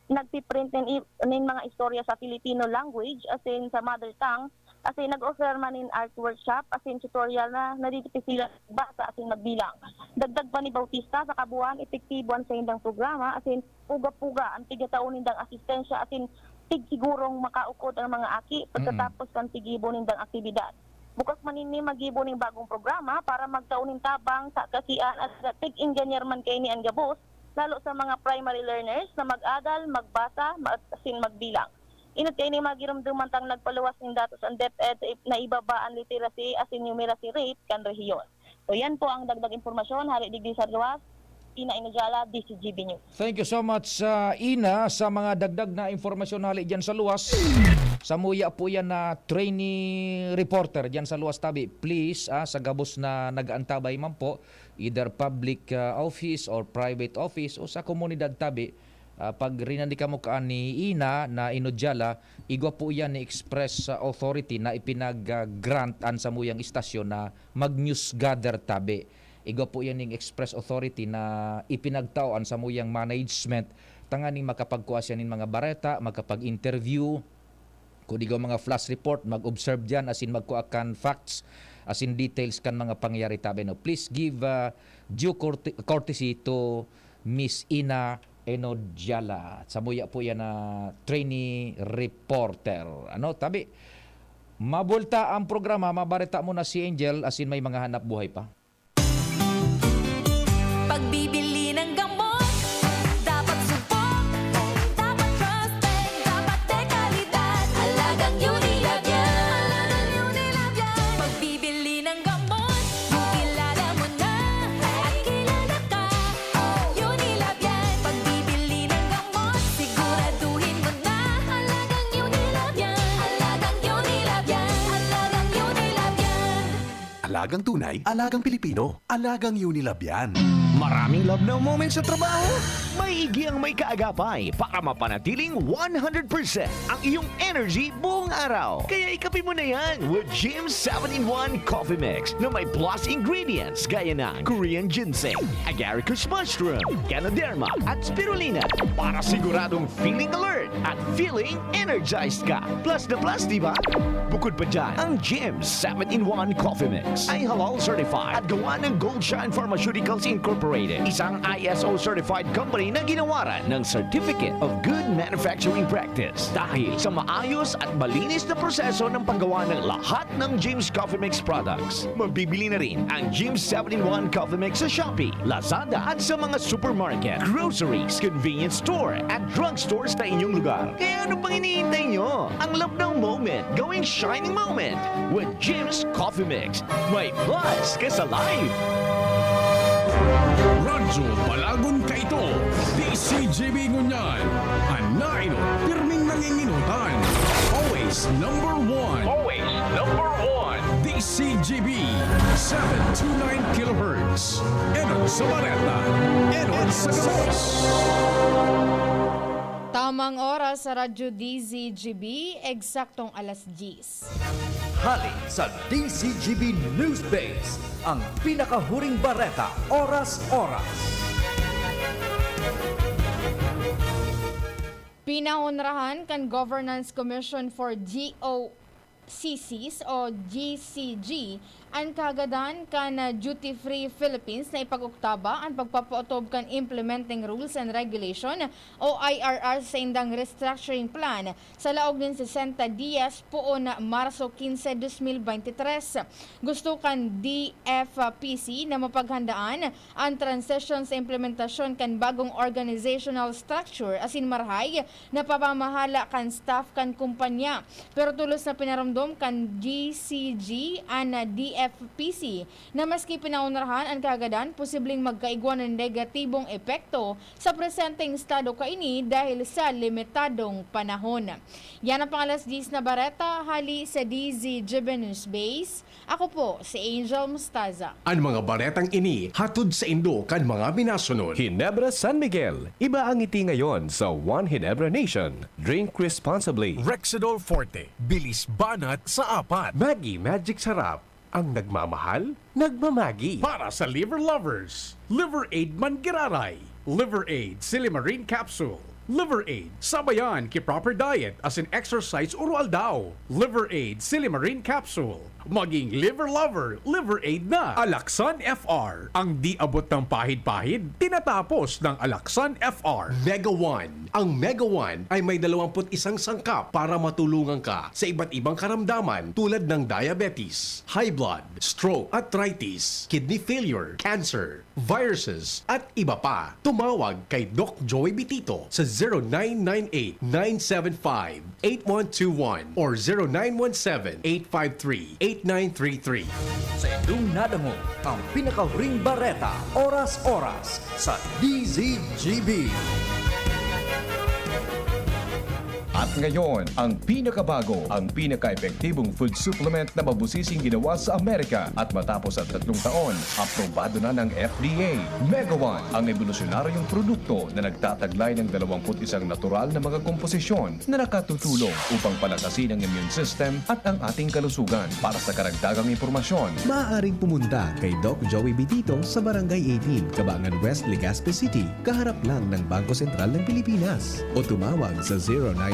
nagpiprint ng mga istorya sa Filipino language as in sa mother tongue, as in nag-offer man in art workshop, as in tutorial na nadidipis sila basa as in magbilang. Dagdag pa ni Bautista sa kabuuan, epektibuan sa indang programa, as in puga-puga ang tigataon nindang asistensya, as in sigurong makaukod ang mga aki pagkatapos kan tigibo nindang aktibidad. Bukas manini magibo ning bagong programa para magtaunin tabang sa kasian at tig-engineer man kay ni ang gabos, lalo sa mga primary learners na mag-adal, magbasa, asin magbilang. Inat kay ni magiramduman tang nagpaluwas ng datos ang DepEd na ibaba ang literacy asin numeracy rate kan rehiyon. So yan po ang dagdag informasyon, hari digdi sa luwas, Ina Inojala, DCGB News.
Thank you so much, Ina, sa mga dagdag na informasyon hali dyan sa luwas. Samuya po yan na trainee reporter dyan sa luwas tabi. Please, sa gabos na nag-antabay man po, either public office or private office o sa komunidad tabi, pag rinandi ka mo kaan ni Ina na Inojala, igwa po yan ni Express Authority na ipinag-grant an sa muyang istasyon na mag-news gather tabi. Igwa po yan ng Express Authority na ipinagtauan sa muyang management tanganing makapagkuasyan ng mga bareta, makapag-interview, kung igaw mga flash report, mag-observe dyan asin magkuakan facts, asin details kan mga pangyayari tabi. No, please give due courtesy to Miss Ina Inojala. Samuya po yan na trainee reporter. Ano, tabi, mabulta ang programa, mabareta mo na si Angel asin may mga hanap buhay pa.
Pagbibili ng gamot, dapat subok, dapat trusted, dapat dekalidad. Alagang Unilab yan. Pagbibili ng gamot, kilala mo na at kilala ka. Unilab yan. Pagbibili ng gamot, siguraduhin mo na. Alagang Unilab yan. Alagang Unilab yan. Alagang Unilab yan.
Alagang tunay, alagang Pilipino, alagang Unilab yan.
Maraming love na moments sa trabaho? May igi ang may kaagapay para mapanatiling 100% ang iyong energy buong araw. Kaya ikapin mo na yan with Jim's 7-in-1 Coffee Mix na may plus ingredients gaya ng Korean ginseng, agaricus mushroom, Ganoderma at spirulina para siguradong feeling alert at feeling energized ka. Plus na plus, di ba? Bukod pa dyan, ang Jim's 7-in-1 Coffee Mix ay halal certified at gawa ng Goldshine Pharmaceuticals Incorporated, isang ISO certified company na ginawaran ng Certificate of Good Manufacturing Practice. Dahil sa maayos at malinis na proseso ng paggawa ng lahat ng Jim's Coffee Mix products, mabibili na rin ang Jim's 7-in-1 Coffee Mix sa Shopee, Lazada at sa mga supermarket, groceries, convenience store at drugstores sa inyong lugar. Kaya ano pang iniintay nyo? Ang love ng moment, going shining moment with Jim's Coffee Mix. May plus ka sa life!
Radyo Balagon ka ito. DCGB Ngunyan. Anaino, pirming nanginginutan. Always number one.
Always number one.
DCGB 729 kHz. Enod sa Bareta. Enod sa Gabos.
Tamang oras sa Radyo DCGB, eksaktong alas 10.
Hali sa DCGB News Base, ang pinakahuring bareta, oras-oras.
Pinahonrahan kan Governance Commission for GOCCs o GCG ang kagadan kan Duty Free Philippines na ipag-uktaba ang pagpapautob kan Implementing Rules and Regulation o IRR sa indang restructuring plan sa laog ng 60 Dias poon na Marso 15, 2023. Gusto kan DFPC na mapaghandaan ang transition sa implementasyon kan bagong organizational structure asin marhay na papamahala kan staff kan kumpanya. Pero tulos na pinaramdom kan GCG ang DFPC FPC na maski pinaunarahan ang kagadan, posibleng magkaigwan ng negatibong epekto sa presenteng estado kaini dahil sa limitadong panahon. Yan ang pangalas 10 na bareta, hali sa DZGB News Base. Ako po si Angel Mustaza.
Ang mga baretang ini hatod sa Indo kan mga minasunod.
Ginebra San Miguel. Iba ang ngiti ngayon sa One Ginebra Nation. Drink responsibly.
Rexidol Forte, bilis banat sa apat.
Maggi Magic Sarap. Ang nagmamahal, nagmamagi.
Para sa liver lovers, Liver Aid Mangiraray, Liver Aid Silimarine Capsule, Liver Aid sabayan ki proper diet as in exercise oral daw. Liver Aid Silimarine Capsule. Maging liver lover, Liver Aid na. Alaxan FR. Ang di abot ng pahid-pahid, tinatapos ng Alaxan FR. Mega One. Ang Mega One ay may 21 sangkap para matulungan ka sa iba't ibang karamdaman tulad ng diabetes, high blood, stroke, arthritis, kidney failure, cancer, viruses, at iba pa. Tumawag kay Doc Joey Bitito sa 0998-975-8121 or 0917-853-8933.
Sa inyong nadango, ang pinakahuring bareta, oras-oras sa DZGB.
At ngayon, ang pinakabago, ang pinaka-epektibong food supplement na mabusising ginawa sa Amerika at matapos ang 3 taon, aprobado na ng FDA. Mega One, ang evolusyonaryong produkto na nagtataglay ng 21 natural na mga komposisyon na nakatutulong upang palakasin ang immune system at ang ating kalusugan. Para sa karagdagang impormasyon,
Maaaring pumunta kay Doc Joey Bitito sa Barangay 18, Cabangan West, Legazpi City, kaharap lang ng Bangko Sentral ng Pilipinas. O tumawag sa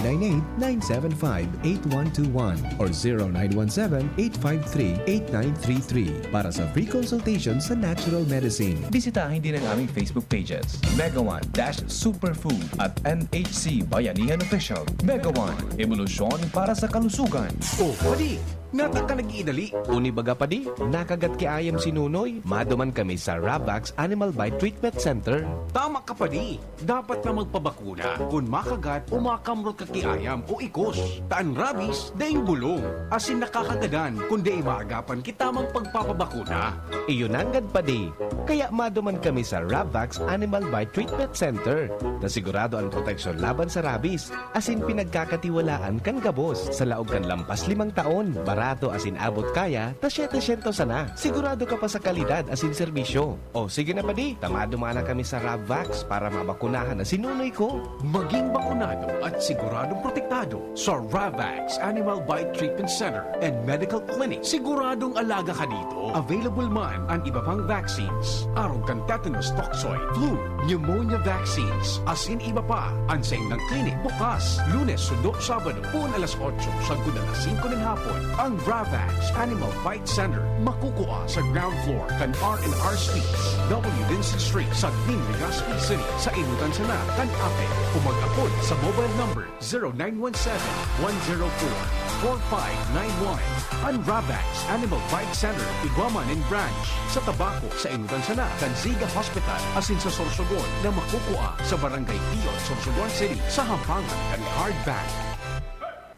0998-975-8121 or 0917-853-8933 para sa free consultation sa natural medicine.
bisitahin din ang aming Facebook pages, Mega One-Superfood at NHC Bayanihan Official. Mega One, evolusyon para sa kalusugan.
Oh, pwede. Nata ka nag-iidali.
Uni baga pa di, nakagat ki ayam si Nunoy. Maduman kami sa Ravax Animal Bite Treatment Center.
Tama ka pa di. Dapat na magpabakuna kung makagat o makamrot ka kiayam o ikos. Taan rabies, daing bulong. Asin nakakagadan kung di maagapan kitamang pagpapabakuna.
Iyon anggad pa di. Kaya maduman kami sa Ravax Animal Bite Treatment Center. Nasigurado ang proteksyon laban sa rabies. Asin pinagkakatiwalaan kan gabos. Sa laog kan lampas 5 taon. Barato asin abot kaya, ta 700 sana. Sigurado ka pa sa kalidad asin serbisyo. O sige na pa di, tamado mana kami sa Ravax para mabakunahan na sinunoy ko.
Maging bakunado at siguradong protektado sa Ravax Animal Bite Treatment Center and Medical Clinic. Siguradong alaga ka dito. Available man ang iba pang vaccines. Araw kang tetanus toxoid, flu, pneumonia vaccines, asin iba pa. Anseng ng clinic bukas, Lunes, Sundo, Sabado, puon alas 8, sagud alas 5 ng hapon. Ang Ravax Animal Bite Center makukuha sa ground floor kan R&R Suites, W. Vincent Street sa Din, Legazpi City. Sa inutan sana kan Ape. Umag-apod sa mobile number 0917-104-4591. Ang Ravax Animal Bite Center, Iguaman and Branch. Sa Tabaco, sa inutan sana kan Ziga Hospital. Asin sa Sorsogon na makukuha sa Barangay Pion, Sorsogon City. Sa Hampangan kan Card Bank.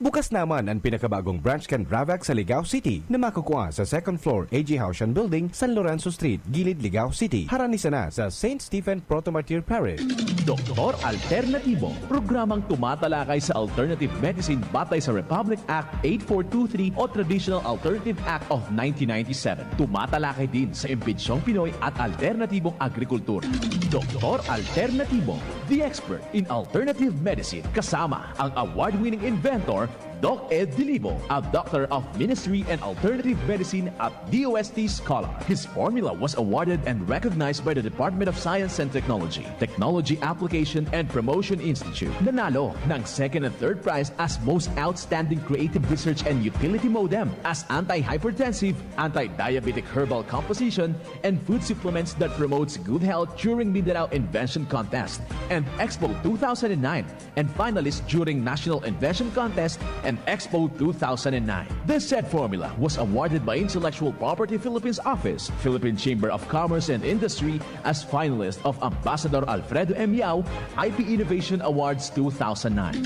Bukas naman ang pinakabagong branch kan Ravax sa Ligao City na makukuha sa 2nd floor AG Haushan Building, San Lorenzo Street, Gilid, Ligao City. Haranisa na sa St. Stephen Protomartyr Parish.
Doktor Alternatibo, programang tumatalakay sa alternative medicine batay sa Republic Act 8423 o Traditional Alternative Act of 1997. Tumatalakay din sa imbitsyong Pinoy at alternatibong agrikultura. Doktor Alternatibo, the expert in alternative medicine, kasama ang award-winning inventor Doc Ed Dilibo, a doctor of ministry and alternative medicine at DOST Scholar. His formula was awarded and recognized by the Department of Science and Technology, Technology Application and Promotion Institute. Nanalo ng 2nd and 3rd prize as Most Outstanding Creative Research and Utility Modem as anti-hypertensive, anti-diabetic herbal composition, and food supplements that promotes good health during Mindanao Invention Contest and Expo 2009, and finalist during National Invention Contest and Expo 2009. This said formula was awarded by Intellectual Property Philippines Office, Philippine Chamber of Commerce and Industry as finalist of Ambassador Alfredo M. Yao IP Innovation Awards 2009.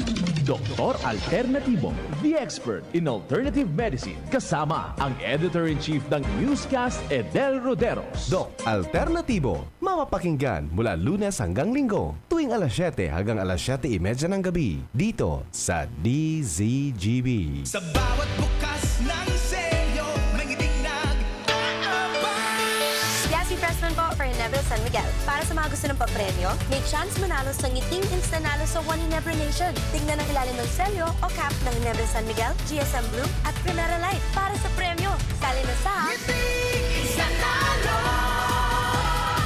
Dr. Alternativo, the expert in alternative medicine, kasama ang editor-in-chief ng newscast Edel Roderos.
Doc Alternativo, mapapakinggan mula Lunes hanggang Linggo, tuwing alas 7 hanggang alas 7:30 ng gabi, dito sa DZGB.
Sa bawat bukas ng selyo, may ngiting nag-aabang.
Yasi Pressman po for Ginebra San Miguel. Para sa mga gusto ng papremyo, may chance manalo sa ngiting instanalo sa One Ginebra Nation. Tignan ang ilalim ng selyo o cap ng Ginebra San Miguel, GSM Blue at Primera Light. Para sa premyo, sali na sa
Ngiting instanalo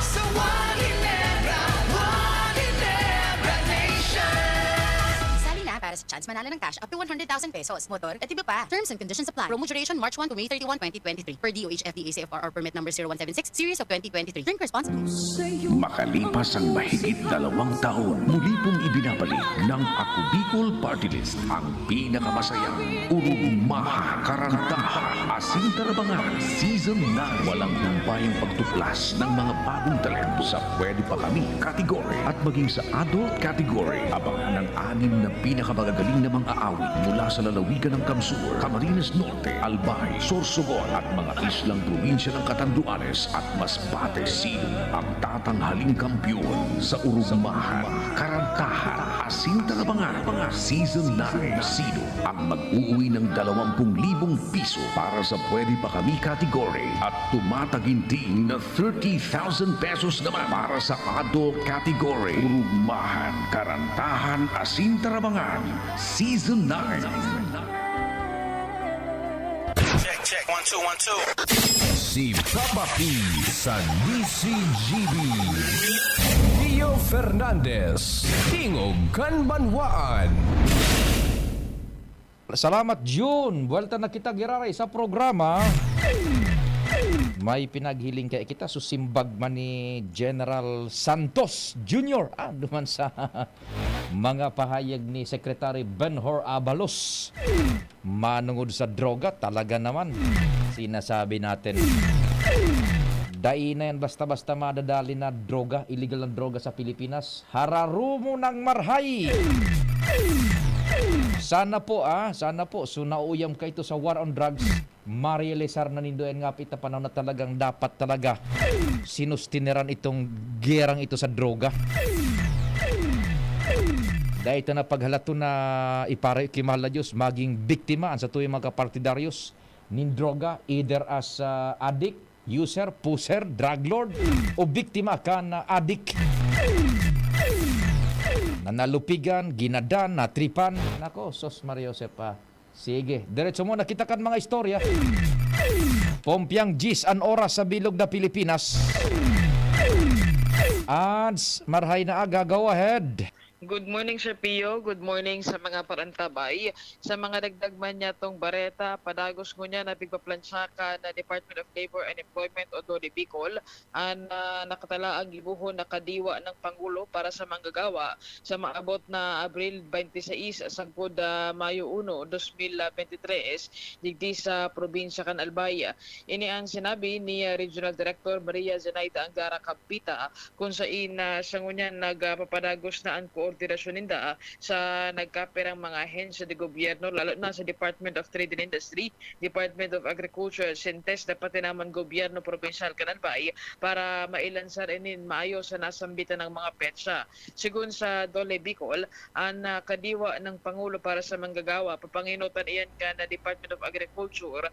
sa One Ginebra Nation.
Sali na para sa chance manalo ng cash up to 100,000 pesos. Motor at iba pa. Terms and conditions apply. Promo duration March 1 to May 31, 2023. Per DOH FDA CFR or permit number 0176 series of 2023. Drink responsibly.
Makalipas ang mahigit 2 taon, muli pong ibinabalik ng Ako Bicol Party List ang pinakamasayang urugmahan, karantahan, asintarabangan, Season 9. Walang humpayang pagtuklas ng mga bagong talento sa Pwede Pa Kami category at maging sa adult category. Abangan ang 6 na pinakamagagaling na mga aawit mula sa lalawigan ng Kamsur, Camarines Norte, Albay, Sorsogon at mga islang probinsya ng Catanduanes at Masbate. Sino ang tatanghaling kampiyon sa urugmahan, karantahan, asintarabangan, Season 9? Sino ang mag-uuwi ng 20,000 piso para sa Pwede Pa Kami category at tumataginting na 30,000 pesos naman para sa adult category? Urugmahan, karantahan, asintarabangan, Season 9.
Check, 1 2 1 2.
Si Papa P sa DCGB. Rio Fernandez, Tingog Kanbanwaan.
Salamat June. Buwelta na kita giraray sa programa. May pinaghiling kay kita susimbag man ni General Santos Jr. Duman sa mga pahayag ni Secretary Benhur Abalos. Manungod sa droga, talaga naman. Sinasabi natin. Dai na yan basta-basta madadali na droga, illegal na droga sa Pilipinas. Hararumo ng marhay. Sana po sunauyam ka ito sa war on drugs. Marielesar na nindoen nga pita panahon na talagang dapat talaga sinustiniran itong gerang ito sa droga. Dahil ito na paghalato na ipare kimahal na Diyos maging biktima sa tuwing mga partidaryos nin droga either as addict, user, puser, drug lord o biktima ka na addict. Nanalupigan, ginadan, natripan. Nako, sos Mario Sepa. Sige, diretso mo nakita kan mga istorya. Pompiang Gis an oras sa bilog na Pilipinas. Ads, marhay na aga, go ahead.
Good morning, Sir Pio. Good morning sa mga parantabay. Sa mga dagdagman niya tong bareta, padagos mo niya na bigpaplansya ka na Department of Labor and Employment o DOLE Bicol ang nakatala ang gibuhon na kadiwa ng Pangulo para sa manggagawa sa maabot na Abril 26 sangpod Mayo 1, 2023 digdi sa probinsya kan Albay. Ini ang sinabi ni Regional Director Maria Zenaida Angara Campita kung saan siya ngunyan nagpapadagos na ang koordinasyon ninda sa nagkaperang mga ahensya de gobyerno lalo na sa Department of Trade and Industry, Department of Agriculture, Sintes, dapat naman gobyerno provincial Kanalbay para mailansar inin maayo sa nasambitan ng mga petsa. Sigun sa DOLE Bicol, ang kadiwa ng Pangulo para sa manggagawa, papanginutan iyan ka na Department of Agriculture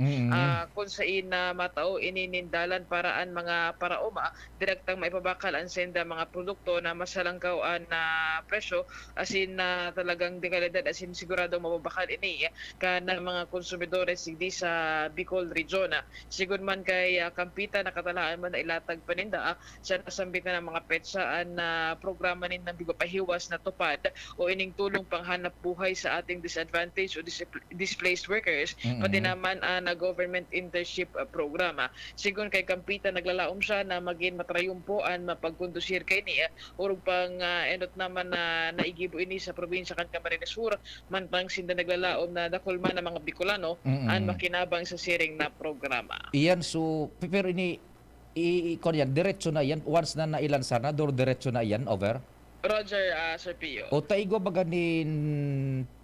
kung saan matao ininindalan paraan mga paraoma, direktang maipabakal ang senda mga produkto na masalangkawan na presyo asin na talagang de kalidad asin sigurado mababakal ini ka ng mga konsumidores di sa Bicol region. Sigun man kay Campita nakatalaan man na ilatag paninda sa nasambitan ng mga petsaan na programa nin ng bigopahiwas na tupad o ining tulong panghanap buhay sa ating disadvantaged o displaced workers pati naman na government internship programa. Sigun kay Campita naglalaom siya na maging matrayumpoan mapagkondusir kay niya urog pang enot naman na naigibo ini sa probinsya kan Camarines Sur man pang sinda naglalaom na dakulma ng mga Bicolano an makinabang sa siring na programa.
Iyan, so, pero ini, yan, diretso na yan. Once na nailan sana, diretso na yan, over.
Roger, Sir Pio.
O taigo baga ni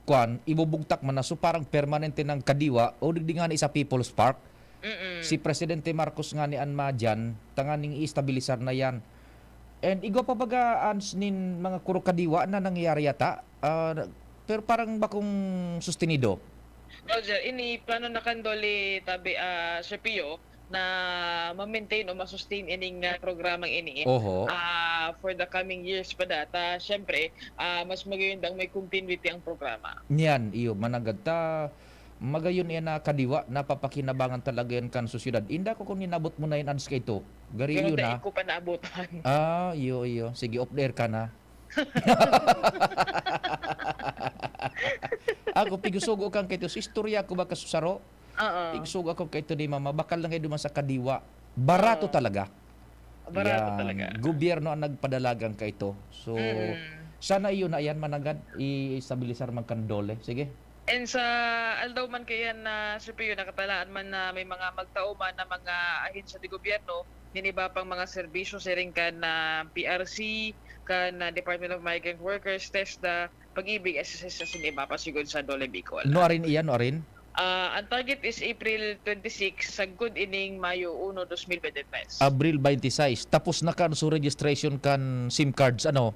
Kwan, ibubugtak man na, so parang permanente ng kadiwa, o digdi nga ni sa People's Park. Si Presidente Marcos nga ni Anma dyan, tanganing i-stabilisar na yan. And igo pa baga ans nin mga kuro kadiwa na nangyayari yata, pero parang bakong sustenido.
Roger, ini plano na kandoli tabi Sir Pio na ma-maintain o ma-sustain ining programang ini
Oho.
For the coming years pa data. Syempre, mas magandang may continuity ang programa.
Niyan, iyo, managad ta, magayon yan na kadiwa, napapakinabangan talaga yan kan susyudad. Inda ko kung ninabot mo na yun ans kay ito. Gari
Pero
iyo na.
ko pa naabutan.
Iyo. Sige, off air ka na. Ako, pigusugo kang kay ito. Sa istorya ko ba kasusaro? Pigusugo ako kay ito ni mama. Bakal lang kayo duman sa kadiwa. Barato talaga.
Barato talaga.
Gobyerno ang nagpadalagang kay ito. So, sana iyo na yan managad. I-stabilisar man kandole. Sige.
And sa aldaw man kayan na Sir Pio, nakatalaan man na may mga magtauman na mga ahensya di gobyerno, niniba pang mga serbisyo siring kan na PRC, kan na Department of Migrant Workers, TESDA, Pag-ibig, SSS sa siniba pa sigod sa Dole Bicol.
No arin iyan, no arin?
Ang target is April 26, sagod ining Mayo 1, 2023.
Abril 26. Tapos na kan so registration kan SIM cards, ano?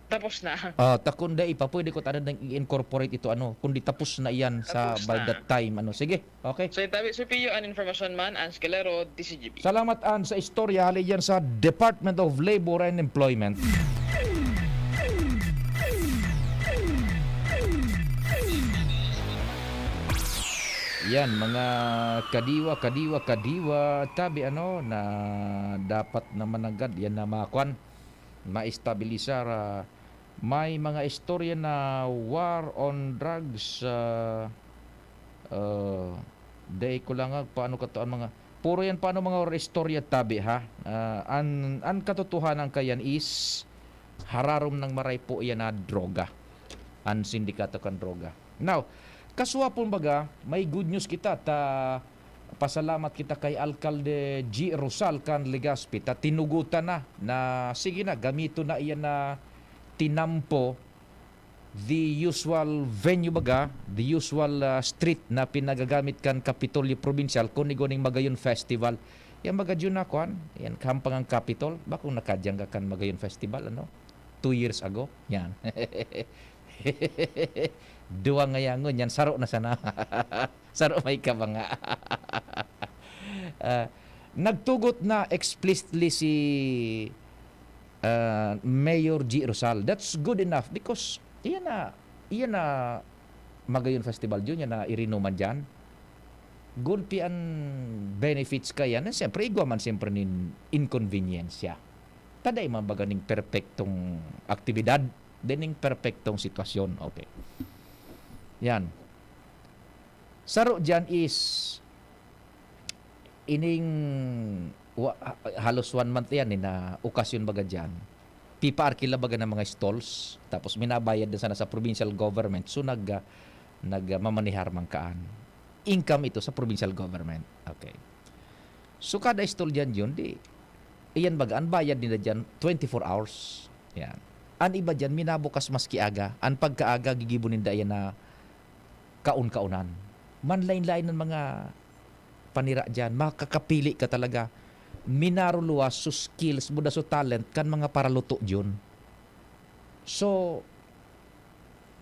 Tapos na.
Takunda ipa, pwede ko tanan i-incorporate ito, ano? Kundi tapos na iyan sa by that time, ano? Sige, okay.
So itabi, Sir Pio, an information man, Ans Calero, DCGB.
Salamat, An, sa istorya. Hali yan sa Department of Labor and Employment. Yan, mga kadiwa, tabi ano, na dapat na managad, yan na makwan, maistabilisar. May mga istorya na war on drugs, day ko lang paano katoan mga, puro yan paano mga istorya tabi ha. Ang katotohanan kayan is, hararom ng maray po yan na droga. Ang sindikato kan droga. Now, kaswapon baga, may good news kita ta pasalamat kita kay Alcalde G. Rosal kan Legazpi ta tinugutan na sige na gamito na iyan na tinampo the usual venue baga, the usual street na pinagagamit kan Kapitolyo Provincial kung ning Magayon Festival. Yan baga dyan na kuan, yan kampang ang Capitol, bakong nakadyang kan Magayon Festival, ano? 2 years ago, yan. Dua ngayangon yan, saro na sana. Saro may ka mga. Nagtugot na explicitly si Mayor G. Rosal. That's good enough because iyan na Magayon Festival yun, yan na irinuman dyan. Good pi ang benefits ka yan. Siyempre, igwa man siyempre nin inconvenience ya. Taday man baga ning perfectong aktibidad, dining perfectong sitwasyon. Okay. Yan. Saro dyan is ining halos 1 month yan na okasyon baga dyan. Pipa-arkila baga ng mga stalls tapos minabayad din sana sa provincial government. So nagmamanihar man kaan. Income ito sa provincial government. Okay. So kada stall dyan yun, iyan baga, ang bayad nila dyan 24 hours. Yan. An iba dyan, minabukas maski aga. An pagkaaga, gigibunin da yan na kaun-kaunan. Manlain-lain ng mga panira dyan. Makakapili ka talaga. Minaruluwas so skills, buda so talent, kan mga paraluto dyan. So,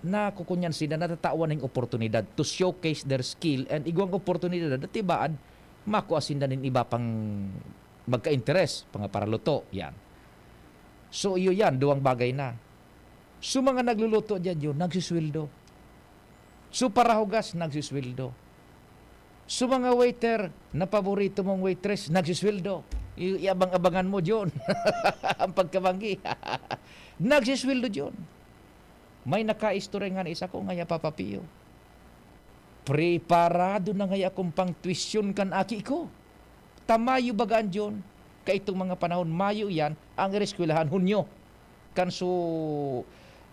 nakukunyan sila, natatawan ng oportunidad to showcase their skill and igwang oportunidad at tibaan, makuasin na nin iba pang magka-interest, mga paraluto. Yan. So, iyo yan, 2 bagay na. So, mga nagluluto dyan yun, nagsisweldo. So, parahugas, nagsisweldo. So, mga waiter, na paborito mong waitress, nagsisweldo. Iabang-abangan mo dyan. Ang pagkabanggi. Nagsisweldo dyan. May naka-istorya nga isa ko, ngaya papapiyo. Preparado na ngaya akong pang tuition kan aki ko. Tamayo bagaan dyan. Kaitong mga panahon, Mayo yan, ang eskwelahan, Hunyo. Kanso,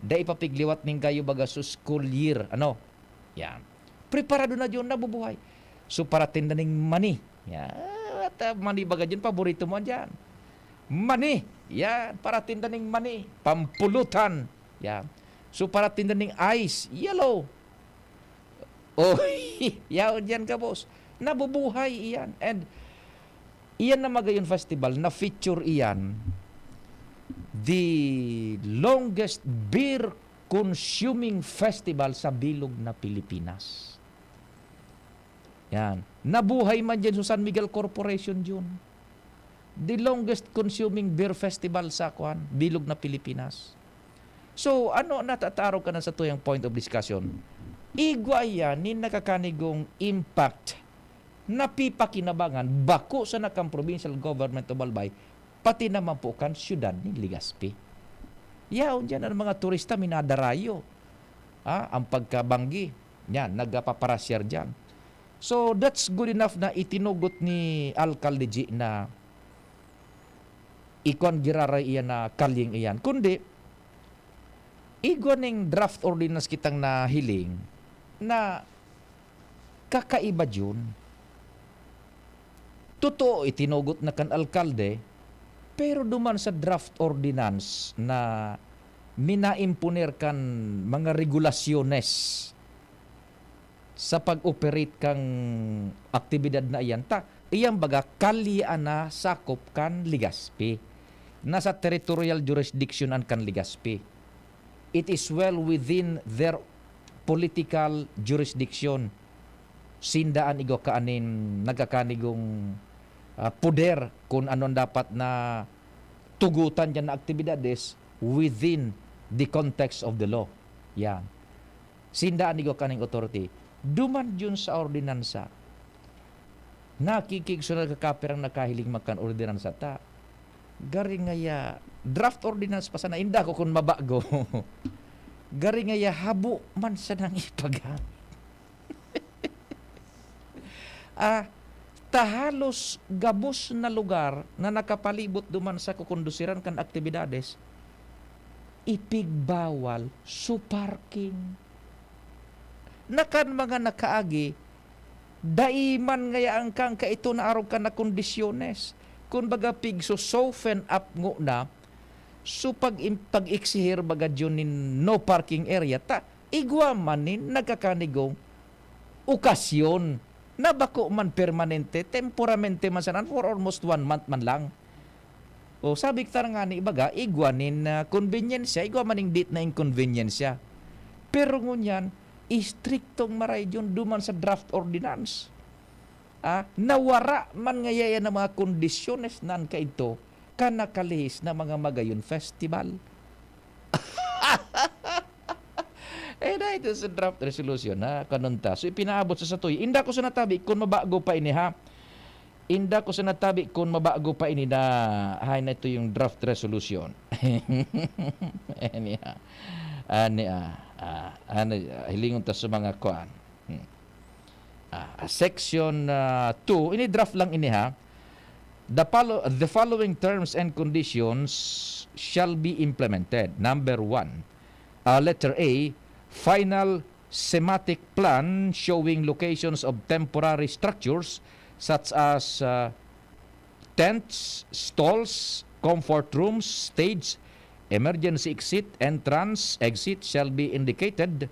da ipapigliwat ning kayo baga sa school year. Ano? Yan. Preparado na dyan, nabubuhay. So, para tindaning money. Yan. At money baga dyan, paborito mo dyan. Money. Yan. Para tindaning money. Pampulutan. Yan. So, para tindaning ice. Yellow. Oh, yaon dyan ka, boss. Nabubuhay iyan. And, iyan na magayon festival, na feature iyan the longest beer consuming festival sa bilog na Pilipinas. Yan. Nabuhay man dyan sa San Miguel Corporation dyan. The longest consuming beer festival sa bilog na Pilipinas. So, ano natataro ka na sa tuyang point of discussion? Igwa yan ni nakakanigong impact na pipakinabangan bako sa nakang provincial government of Albay pati naman po kan syudad ni Legazpi. Yaon dyan ang mga turista minadarayo. Ang pagkabanggi. Yan, nagpaparasyar dyan. So, that's good enough na itinugot ni Alcalde G na ikon giraray iyan na kaling iyan. Kundi, igwaning draft ordinance kitang nahiling na kakaiba dyan. Totoo, itinugot na kan Alcalde, pero duman sa draft ordinance na minaimponer kan mga regulasyones sa pag-operate kang aktibidad na iyan, iyang baga kalian na sakop kan Legazpi. Nasa territorial jurisdiction an kan Legazpi. It is well within their political jurisdiction. Sindaan igo kaanin nagkakanigong poder kung anon dapat na tugutan dyan na aktibidades within the context of the law. Yan. Sindaan igo kaning authority. Duman dyan sa ordinansa. Nakikigsunod kakapirang nakahiling magkan ordinansa ta. Garing ngaya, draft ordinance pa sana, inda ko kung mabago. Garing ngaya, habo man sa nang ipagamit. Tahalos gabos na lugar na nakapalibot duman sa kukondusiran kan aktibidades, ipigbawal su parking. Nakan mga nakaagi, daiman ngayaan kang kaito na araw ka na kondisyones. Kung baga pig so soften up ngo na, so pag-iksihir baga dyan nin no parking area, igwa manin nagkakanigong okasyon na bako man permanente, temporamente man sanan for almost 1 month man lang. O sabi kita nga ni ibaga, igwanin na convenience, igwa maning date na inconvenience. Pero ngunyan, istriktong maray yun duman sa draft ordinance. Nawara man ngayaya ng mga kondisyones nan kaito kanakalihis na mga magayon festival. Na ito sa draft resolution na kanunta. So ipinaabot sa satoy. Inda ko sa natabi kung mabago pa ini ha. Inda ko sa natabi kung mabago pa ini na hay na ito yung draft resolution. Hilingon ta sa mga kuan. Section 2, ini draft lang ini ha. The following terms and conditions shall be implemented. Number 1, letter A, final schematic plan showing locations of temporary structures such as tents, stalls, comfort rooms, stage, emergency exit, entrance, exit shall be indicated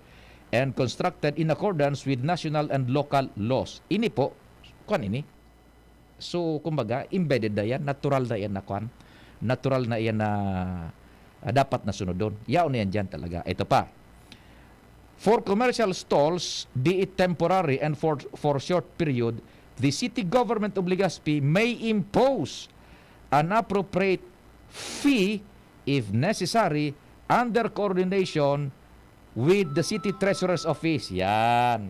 and constructed in accordance with national and local laws. Ini po, kuan ini. So, kumbaga, embedded na yan, natural na yan na kuan. Natural na yan na dapat na sunod doon. Yaon na yan dyan talaga. Ito pa. For commercial stalls, be it temporary and for short period, the city government of Legazpi may impose an appropriate fee if necessary under coordination with the city treasurer's office. Yan.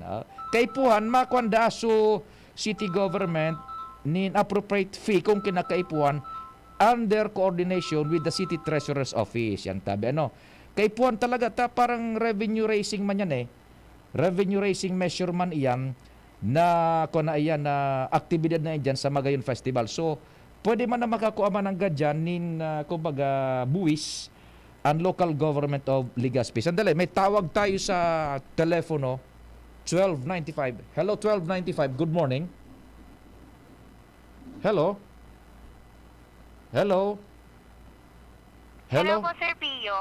Kay puhan, makwanda so city government nin appropriate fee kung kinakaipuan under coordination with the city treasurer's office. Yan tabi. Kaipuan talaga parang revenue raising man yan eh. Revenue raising measure man iyan na kuna iyan na aktibidad na iyan sa Magayon Festival. So, pwede man na makakuha man ng gadyan nin kumbaga buwis and local government of Legazpi. Sandali, may tawag tayo sa telepono. 1295. Hello, 1295. Good morning. Hello? Hello?
Hello po, Sir Pio.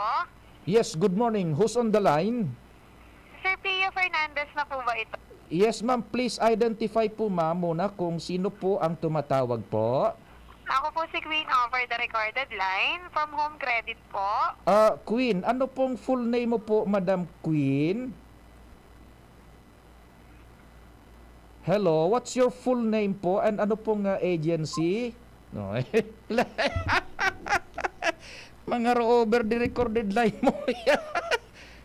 Yes, good morning. Who's on the line?
Sir Pio Fernandez na po ba ito?
Yes, ma'am. Please identify po, ma'am, muna kung sino po ang tumatawag po.
Ako po si Queen over the recorded line from Home Credit po.
Queen, ano pong full name mo po, Madam Queen? Hello, what's your full name po and ano pong agency? No. Mga over the recorded line mo.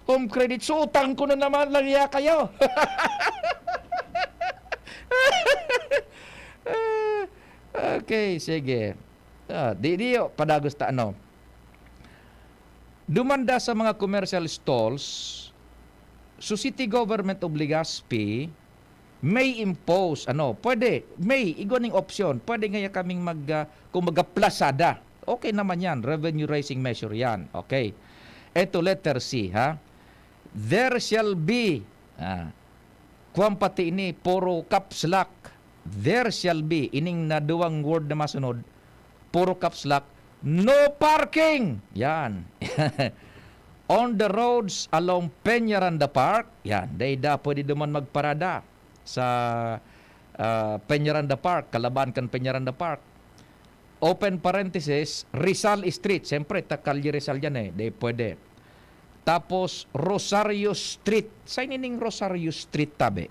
Home Credit, so utang ko na naman lang kayo. Okay, sige. Diyo, padagos ta ano. Dumanda sa mga commercial stalls, so city government of Legazpi may impose, may igoning option, pwede nga kaming kumaga plasada. Okay naman yan, revenue raising measure yan. Okay. Ito letter C, ha? There shall be, pati ini, puro caps lock. There shall be, ining na duwang word na masunod, puro caps lock, no parking! Yan. On the roads along Peñaranda Park, yan, dahil pwede duman magparada sa Peñaranda Park, kalaban kan Peñaranda Park. Open parenthesis, Rizal Street. Siyempre, Takalye Rizal yan dahil pwede. Tapos, Rosario Street. Saan ining Rosario Street tabi?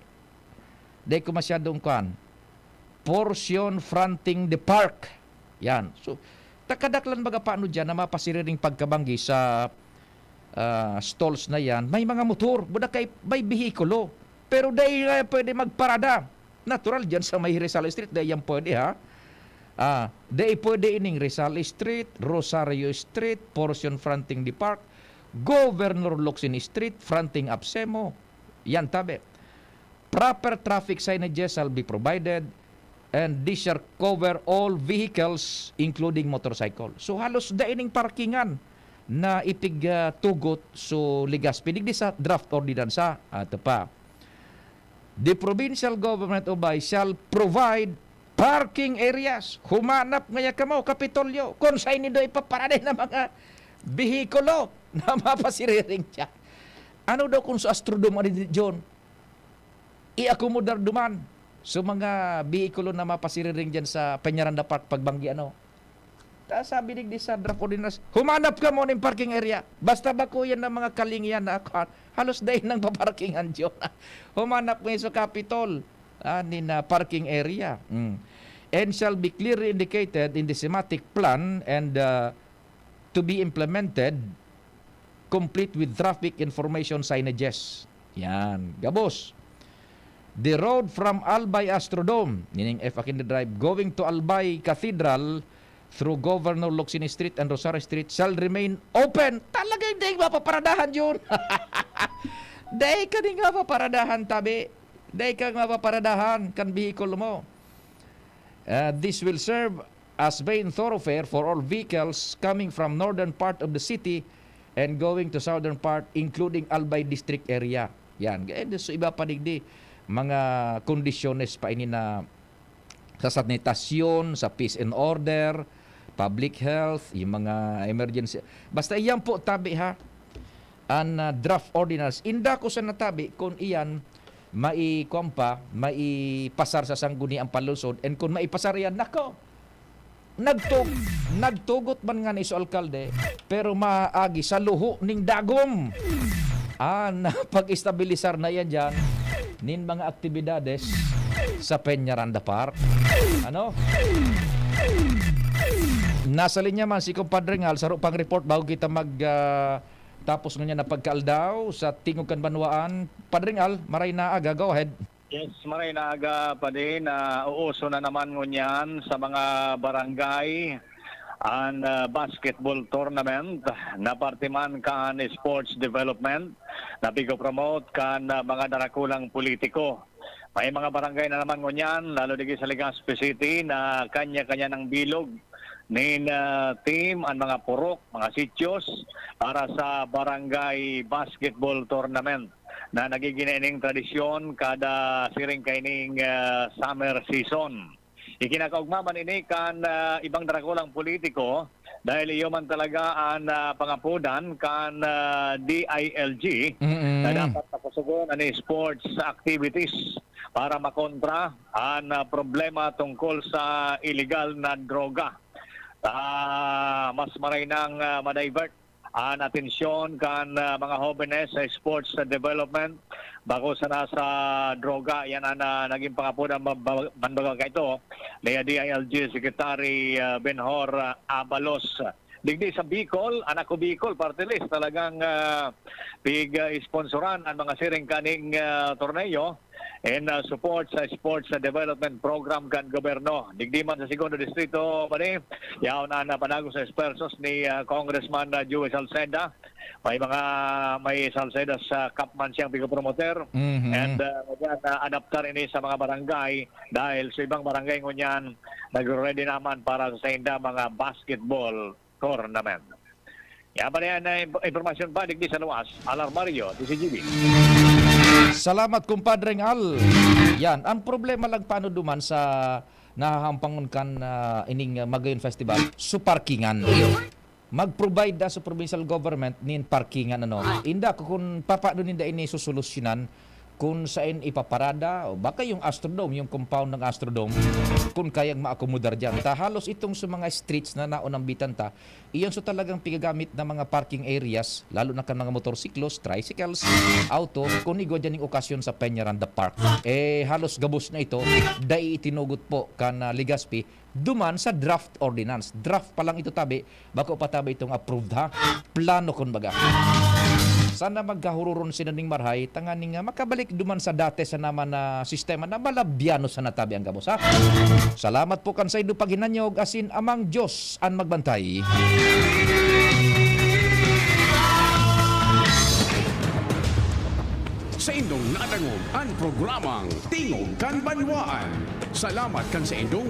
Dahil ko masyadong portion fronting the park. Yan. So, takadaklan baga paano dyan na mapasiriring pagkabanggi sa stalls na yan. May mga motor, buda kay may bihikulo. Pero dahil pwede magparada. Natural dyan sa may Rizal Street, dahil yan pwede ha. Dahil pwede ining Rizal Street, Rosario Street, portion fronting the park, Governor Locsin Street, fronting Absemo. Yan tabi. Proper traffic signages shall be provided and this shall cover all vehicles including motorcycle. So halos daining parkingan na tugot so Legazpi digdi sa draft ordinance ato pa. The provincial government of Bay shall provide parking areas. Humanap ngaya kamo Kapitolyo kung saan nido ipaparada ng mga bihikulo na mapasiriring siya. Ano daw kung sa Astrodome ni John? I-akomodar duman so mga bihikulo na mapasiriring dyan sa Peñaranda Park pagbanggi sabi digdi sa draft ordinance, humanap ka mo ng parking area. Basta ba ko yan ng mga kalingyan na halos dahil ng paparkingan dyan. Humanap mo sa Capitol na parking area. And shall be clearly indicated in the thematic plan and to be implemented complete with traffic information signages. Yan. Gabos. The road from Albay Astrodome, meaning F. Aquino Drive, going to Albay Cathedral through Governor Locsin Street and Rosario Street shall remain open. Talaga hindi mapaparadahan yun. Dahil ka nga mapaparadahan tabi. Dahil ka nga mapaparadahan kan vehicle mo. This will serve as main thoroughfare for all vehicles coming from northern part of the city and going to southern part including Albay District area. Yan. So iba pa digdi mga kondisyones pa ini na sa sanitasyon, sa peace and order, public health, yung mga emergency. Basta iyan po tabi ha. An draft ordinance. Inda ko sa natabi kung iyan maipasar sa sangguni ang palusod and kung maipasar yan, nako, nagtugot man nga ni so alkalde pero maagi sa luho ning dagom na pag-istabilisar na yan dyan nin mga aktibidades sa Peñaranda Park. Nasa linya man si Compadre Ngal saro pang report bago kita tapos nga na pagkaaldaw sa Tingog Kanbanwaan. Padre Ngal, maray na aga, go ahead.
Yes, maray na aga pa din. Uuso na naman ngunyan sa mga barangay ang basketball tournament na parte man kan sports development na bigo-promote kan mga darakulang politiko. May mga barangay na naman ngunyan, lalo digi sa Legazpi City na kanya-kanya ng bilog nin team ang mga purok, mga sityos para sa barangay basketball tournament na nagiginaning tradisyon kada siring kaining summer season. Ikinakaugmaman ini kan ibang drakulang politiko dahil iyo man talaga ang pangapudan kan DILG na dapat nakusugon ani sports activities para makontra ang problema tungkol sa illegal na droga. Mas maray nang madivert ang atensyon kan mga jóvenes sa sports development bago sa nasa droga. Yan ang naging pangapunan banbaga ka ito ni DILG Secretary Benhor Abalos. Digdi sa Bicol, anak ko Bicol, party list, talagang pig-sponsoran ang mga siring kaning torneo and support sa sports development program kan gobyerno. Digdi man sa segundo distrito pa ni, yaon na panagos sa espersos ni Congressman Joey Salceda. May Salceda sa Kapman siyang pigo-promoter and adaptar ini sa mga barangay dahil sa ibang barangay ngunyan nag-ready naman para sa inda mga basketball tournament. Yan pa na informasyon pa digdi sa luwas. Al Armario, DCGB.
Salamat kumpadreng Al. Yan, ang problema lang paano duman sa nahahampangon kan ining Magayon Festival, su parkingan. Mag-provide da sa provincial government nin parkingan Inda kung papaano ninda ini susolusyonan kung saan ipaparada o baka yung Astrodome, yung compound ng Astrodome kung kayang maakomodar dyan. Halos itong sa mga streets na naunambitan iyon so talagang pigagamit na mga parking areas, lalo na kan mga motorsiklos, tricycles, auto, kung igwa dyan yung okasyon sa Peñaranda Park. Halos gabos na ito, dahil itinugot po kan Legazpi, duman sa draft ordinance. Draft pa lang ito tabi, bako pa tabi itong approved plano kun baga. Sana magkahururon sila ning marhay, tanganing makabalik duman sa dati sa naman na sistema na malabyano sa natabi ang gamos Salamat po kan sa ido paghinanyog asin amang Diyos ang magbantay.
Sa indong nadangog ang programang Tingog kan Banwaan. Salamat kan sa indong